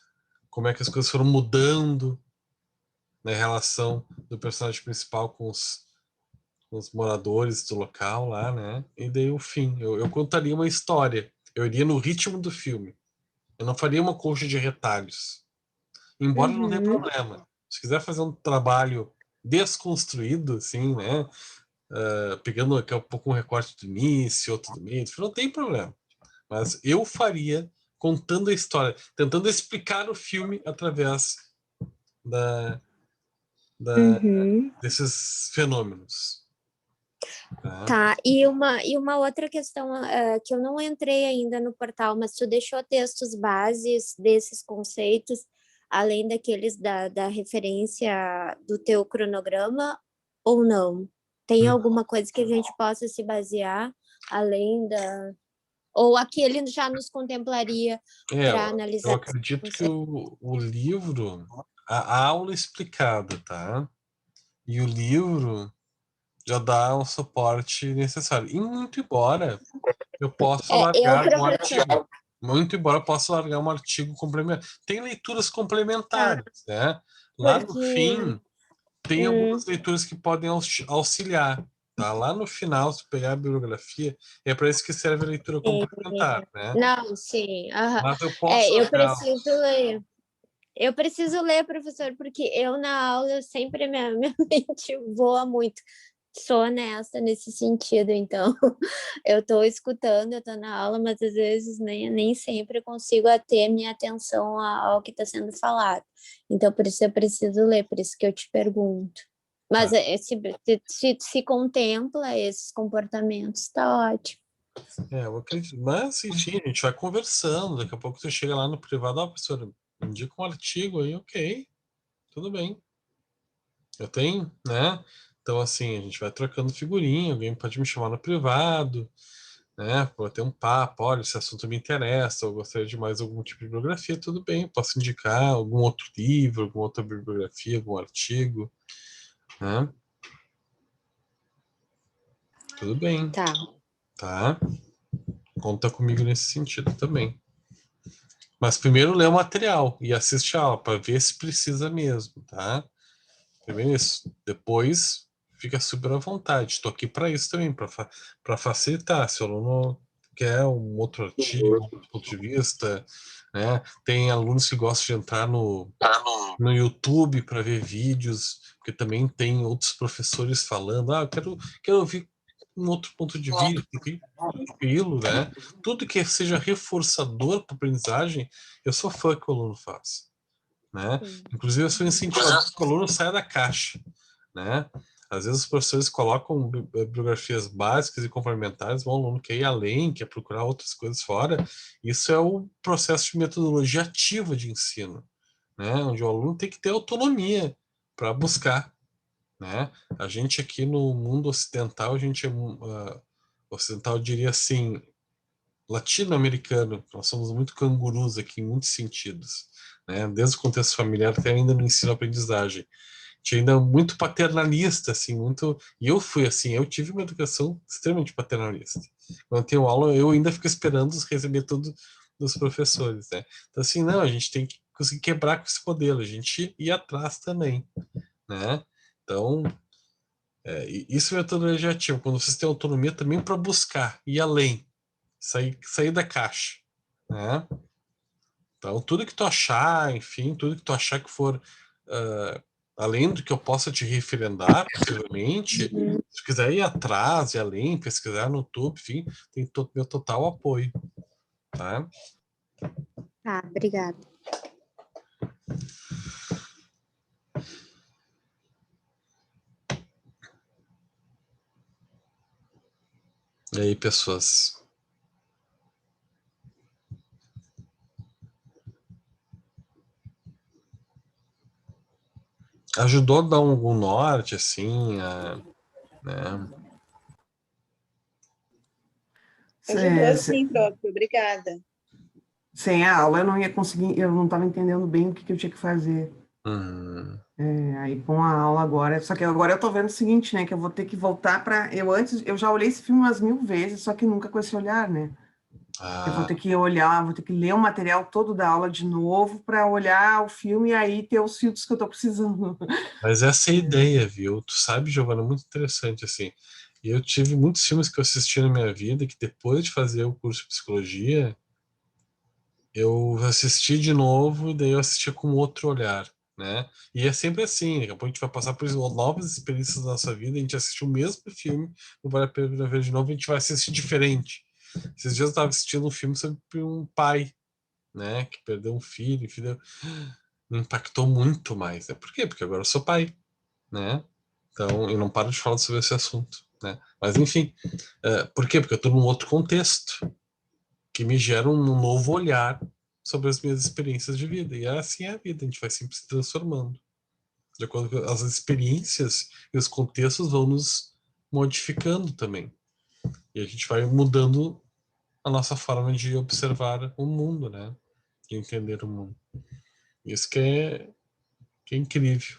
como é que as coisas foram mudando na relação do personagem principal com os moradores do local lá, né? E daí o fim. Eu contaria uma história. Eu iria no ritmo do filme. Eu não faria uma coxa de retalhos. Embora não tenha problema. Se quiser fazer um trabalho desconstruído, assim, né? Pegando daqui a pouco um recorte do início, outro do meio, não tem problema. Mas eu faria contando a história, tentando explicar o filme através da, desses fenômenos. Tá, e uma outra questão que eu não entrei ainda no portal, mas tu deixou textos bases desses conceitos, além daqueles da referência do teu cronograma, ou não? Tem alguma coisa que a gente possa se basear, além da... Ou aquele já nos contemplaria para analisar? Eu acredito que o livro, a aula explicada, tá? E o livro já dá o suporte necessário. E muito embora eu possa largar um artigo. Muito embora eu possa largar um artigo complementar. Tem leituras complementares, né? Lá no fim, tem algumas leituras que podem auxiliar. Tá? Lá no final, se pegar a bibliografia, é para isso que serve a leitura complementar, né? Não, sim. Mas eu posso Eu largar. preciso ler. Eu preciso ler, professor, porque eu na aula sempre minha mente voa muito. Sou honesta nesse sentido, então eu estou escutando, eu estou na aula, mas às vezes nem sempre consigo ter minha atenção ao que está sendo falado. Então, por isso eu preciso ler, por isso que eu te pergunto. Mas se contempla esses comportamentos, está ótimo. Eu acredito. Mas, enfim, a gente vai conversando. Daqui a pouco você chega lá no privado, professor, indica um artigo aí, ok, tudo bem. Eu tenho, né? Então, assim, a gente vai trocando figurinha, alguém pode me chamar no privado, né? Pode ter um papo, olha, esse assunto me interessa, eu gostaria de mais algum tipo de bibliografia, tudo bem, posso indicar algum outro livro, alguma outra bibliografia, algum artigo, né? Tudo bem, tá? Conta comigo nesse sentido também. Mas primeiro lê o material e assiste a aula para ver se precisa mesmo, tá? Primeiro isso. Depois fica super à vontade. Estou aqui para isso também, para facilitar. Se o aluno quer um outro artigo, um outro ponto de vista, né? Tem alunos que gostam de entrar no YouTube para ver vídeos, porque também tem outros professores falando, eu quero ouvir um outro ponto de vista, tranquilo, né? Tudo que seja reforçador para a aprendizagem, eu sou fã que o aluno faz, né? Inclusive, eu sou incentivador que o aluno saia da caixa, né? Às vezes os professores colocam bibliografias básicas e complementares, o aluno quer ir além, quer procurar outras coisas fora. Isso é o processo de metodologia ativa de ensino, né? Onde o aluno tem que ter autonomia para buscar, né? A gente aqui no mundo ocidental, a gente é ocidental, eu diria assim, latino-americano, nós somos muito cangurus aqui em muitos sentidos, né? Desde o contexto familiar até ainda no ensino-aprendizagem. Tinha ainda muito paternalista, assim, muito... E eu fui assim, eu tive uma educação extremamente paternalista. Quando eu tenho aula, eu ainda fico esperando receber tudo dos professores, né? Então, assim, não, a gente tem que conseguir quebrar com esse modelo, a gente ir atrás também, né? Então, isso é metodologia ativa, quando vocês têm autonomia também para buscar, ir além, sair da caixa, né? Então, tudo que tu achar, enfim, tudo que tu achar que for além do que eu possa te referendar, possivelmente, se tu quiser ir atrás e além, pesquisar no YouTube, enfim, tem meu total apoio, tá? Obrigada. E aí, pessoas? Ajudou a dar algum norte, assim, né? Ajudou sim, prof. Obrigada. Sem a aula eu não ia conseguir, eu não estava entendendo bem o que eu tinha que fazer. Aí com a aula agora, só que agora eu tô vendo o seguinte, né, que eu vou ter que voltar para, eu já olhei esse filme umas 1000 vezes, só que nunca com esse olhar, né? Eu vou ter que olhar, vou ter que ler o material todo da aula de novo para olhar o filme e aí ter os filtros que eu tô precisando. Mas essa é a ideia, viu? Tu sabe, Giovana, muito interessante, assim. E eu tive muitos filmes que eu assisti na minha vida que depois de fazer o curso de psicologia, eu assisti de novo e daí eu assistia com outro olhar, né? E é sempre assim, daqui a pouco a gente vai passar por novas experiências da nossa vida, a gente assiste o mesmo filme, não vale a pena ver de novo, a gente vai assistir diferente. Esses dias eu estava assistindo um filme sobre um pai, né, que perdeu um filho, me impactou muito mais, né? Por quê? Porque agora eu sou pai, né? Então, eu não paro de falar sobre esse assunto, né? Mas, enfim, por quê? Porque eu estou num outro contexto que me gera um novo olhar sobre as minhas experiências de vida. E assim é a vida, a gente vai sempre se transformando. De acordo com as experiências e os contextos vão nos modificando também. E a gente vai mudando a nossa forma de observar o mundo, né? De entender o mundo. Isso que é incrível.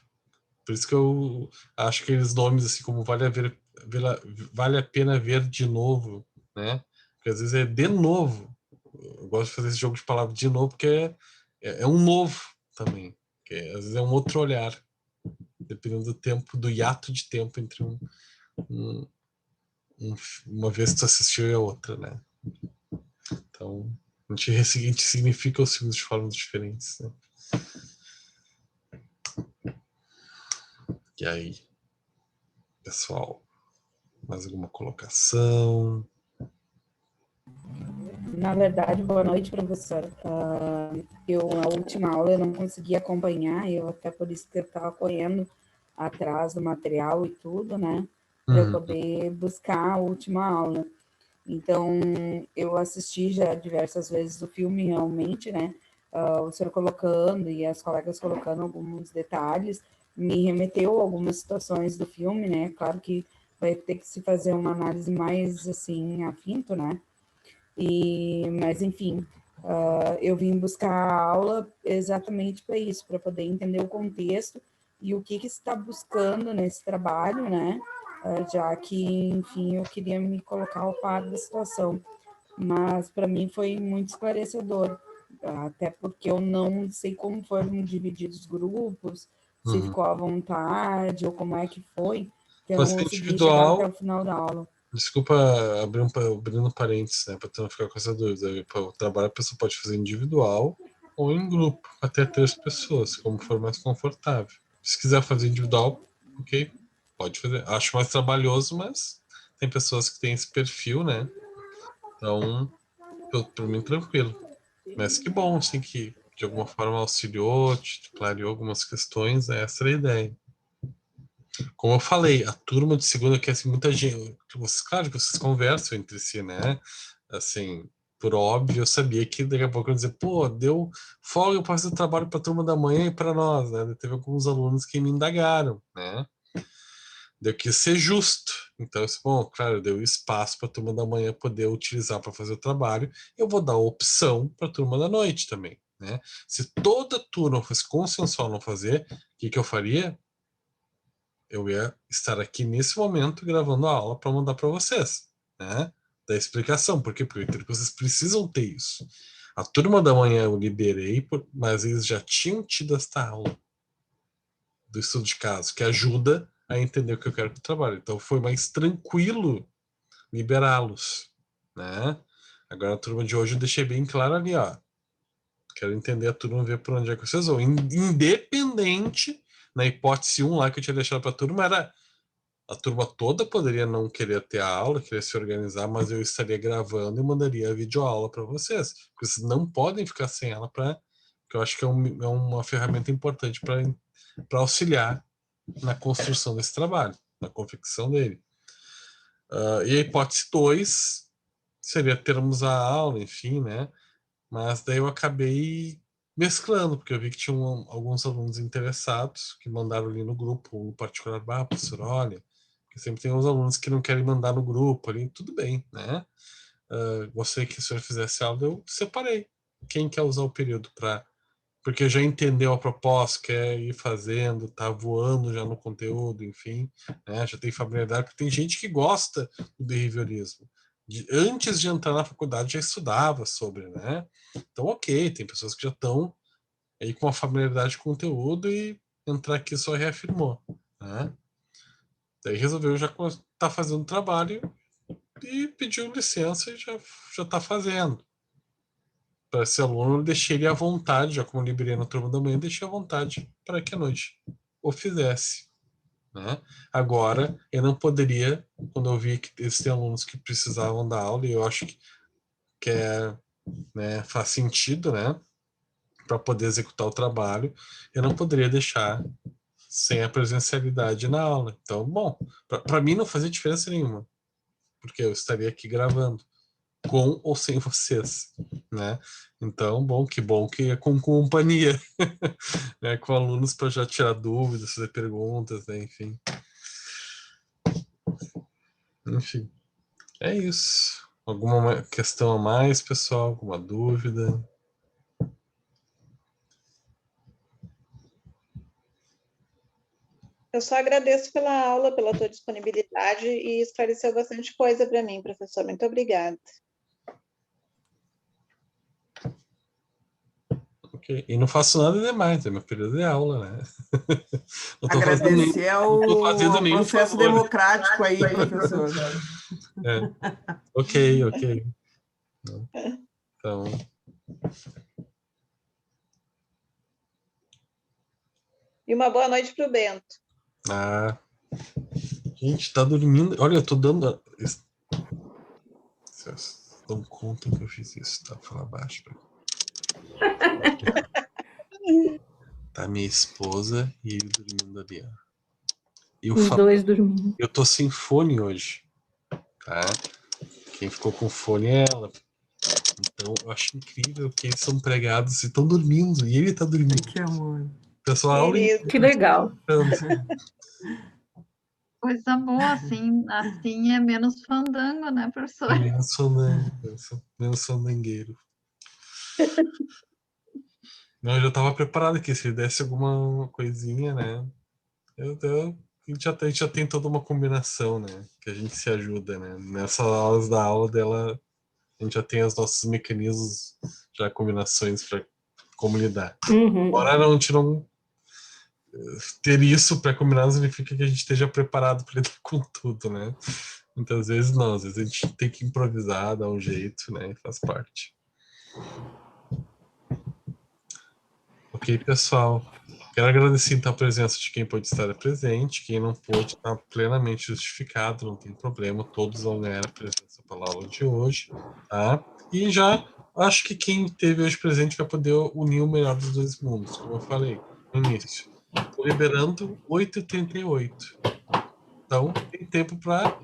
Por isso que eu acho que aqueles nomes assim como vale a pena ver de novo, né? Porque às vezes é de novo. Eu gosto de fazer esse jogo de palavras de novo porque é um novo também. Às vezes é um outro olhar, dependendo do tempo, do hiato de tempo entre um, uma vez que tu assistiu e a outra, né? Então, a gente significa os filmes de formas diferentes, né? E aí, pessoal, mais alguma colocação? Na verdade, boa noite, professor. A última aula eu não consegui acompanhar, eu até por isso que eu estava correndo atrás do material e tudo, né? Para eu poder buscar a última aula. Então, eu assisti já diversas vezes o filme, realmente, né? O senhor colocando e as colegas colocando alguns detalhes, me remeteu a algumas situações do filme, né? Claro que vai ter que se fazer uma análise mais, assim, afinto, né? Mas, enfim, eu vim buscar a aula exatamente para isso, para poder entender o contexto e o que está buscando nesse trabalho, né? Já que, enfim, eu queria me colocar ao par da situação. Mas, para mim, foi muito esclarecedor, até porque eu não sei como foram divididos os grupos, se ficou à vontade ou como é que foi. Então, Pode ser eu consegui chegar até individual. o final da aula. Desculpa abrindo parênteses, né, para tu não ficar com essa dúvida. O trabalho a pessoa pode fazer individual ou em grupo, até 3 pessoas, como for mais confortável. Se quiser fazer individual, ok, pode fazer. Acho mais trabalhoso, mas tem pessoas que têm esse perfil, né? Então, por mim, tranquilo. Mas que bom, assim, que de alguma forma auxiliou, te clareou algumas questões, né? Essa era a ideia. Como eu falei, a turma de segunda que assim, muita gente. Claro que vocês conversam entre si, né? Assim, por óbvio, eu sabia que daqui a pouco eu ia dizer, pô, deu folga para fazer o trabalho para a turma da manhã e para nós, né? Teve alguns alunos que me indagaram, né? Deu que ser justo. Então, bom, claro, deu espaço para a turma da manhã poder utilizar para fazer o trabalho. Eu vou dar opção para a turma da noite também, né? Se toda turma fosse consensual não fazer, o que eu faria? Eu ia estar aqui nesse momento gravando a aula para mandar para vocês, né? Da explicação. Por quê? Porque eu entendo que vocês precisam ter isso. A turma da manhã eu liberei, mas eles já tinham tido esta aula do estudo de caso, que ajuda a entender o que eu quero para o trabalho. Então foi mais tranquilo liberá-los, né? Agora a turma de hoje eu deixei bem claro ali, ó. Quero entender a turma, ver por onde é que vocês vão. Independente, na hipótese 1 lá que eu tinha deixado para a turma, era a turma toda poderia não querer ter a aula, querer se organizar, mas eu estaria gravando e mandaria a videoaula para vocês. Porque vocês não podem ficar sem ela, porque eu acho que é uma ferramenta importante para auxiliar na construção desse trabalho, na confecção dele. E a hipótese 2 seria termos a aula, enfim, né? Mas daí eu acabei mesclando, porque eu vi que tinham alguns alunos interessados que mandaram ali no grupo, no particular, professor, olha, que sempre tem uns alunos que não querem mandar no grupo ali, tudo bem, né? Gostaria que o senhor fizesse aula, eu separei. Quem quer usar o período para... Porque já entendeu a proposta, quer ir fazendo, tá voando já no conteúdo, enfim, né? Já tem familiaridade, porque tem gente que gosta do behaviorismo. Antes de entrar na faculdade já estudava sobre, né? Então, ok, tem pessoas que já estão aí com uma familiaridade com o conteúdo e entrar aqui só reafirmou, né? Daí resolveu já tá fazendo o trabalho e pediu licença e já está fazendo. Para esse aluno, eu deixei ele à vontade, já como liberei na turma da manhã, deixei à vontade para que à noite o fizesse. Né? Agora, eu não poderia, quando eu vi que existem alunos que precisavam da aula, e eu acho que né, faz sentido, né, para poder executar o trabalho, eu não poderia deixar sem a presencialidade na aula. Então, bom, para mim não fazia diferença nenhuma, porque eu estaria aqui gravando, com ou sem vocês, né? Então, bom que é com companhia, né? Com alunos para já tirar dúvidas, fazer perguntas, né? Enfim, é isso. Alguma questão a mais, pessoal? Alguma dúvida? Eu só agradeço pela aula, pela tua disponibilidade e esclareceu bastante coisa para mim, professor. Muito obrigada. Okay. E não faço nada demais, é meu período de aula, né? Não tô Agradecer fazendo ao nenhum processo favor. democrático aí, professor. Ok. Então... E uma boa noite para o Bento. Gente, tá dormindo. Olha, eu tô dando... Vocês dão conta que eu fiz isso, tá? Falar baixo. Tá minha esposa e ele dormindo ali, ó. E os dois dormindo. Eu tô sem fone hoje, tá? Quem ficou com fone é ela. Então, eu acho incrível que eles são pregados e estão dormindo. E ele tá dormindo. Que amor. Pessoal, que legal. Coisa boa, assim é menos fandango, né, professor? Menos fandangueiro. Não, eu já estava preparado aqui, se ele desse alguma coisinha, né? A gente já tem toda uma combinação, né? Que a gente se ajuda, né? Nessas aulas da aula dela, a gente já tem os nossos mecanismos, já combinações para como lidar. Agora a gente não ter isso pré-combinado significa que a gente esteja preparado para lidar com tudo, né? Muitas vezes não, às vezes a gente tem que improvisar, dar um jeito, né? Faz parte. Ok, pessoal. Quero agradecer então a presença de quem pôde estar presente, quem não pôde está plenamente justificado, não tem problema, todos vão ganhar a presença pela aula de hoje, tá? E já acho que quem esteve hoje presente vai poder unir o melhor dos dois mundos, como eu falei no início. Estou liberando 8h38. Então, tem tempo para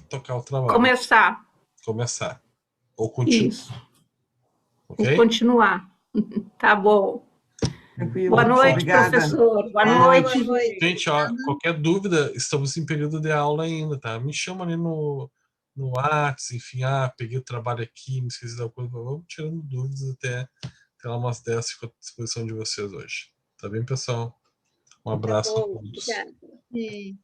tocar o trabalho. Começar. Ou continuar. Isso. Okay? Ou continuar. Tá bom. Tranquilo. Boa noite, Obrigada. professor. Boa noite. Gente, ó, qualquer dúvida, estamos em período de aula ainda, tá? Me chama ali no WhatsApp, enfim, peguei o trabalho aqui, me esqueci da coisa, vamos tirando dúvidas até lá umas 10, fico à disposição de vocês hoje. Tá bem, pessoal? Um abraço a todos. Obrigada.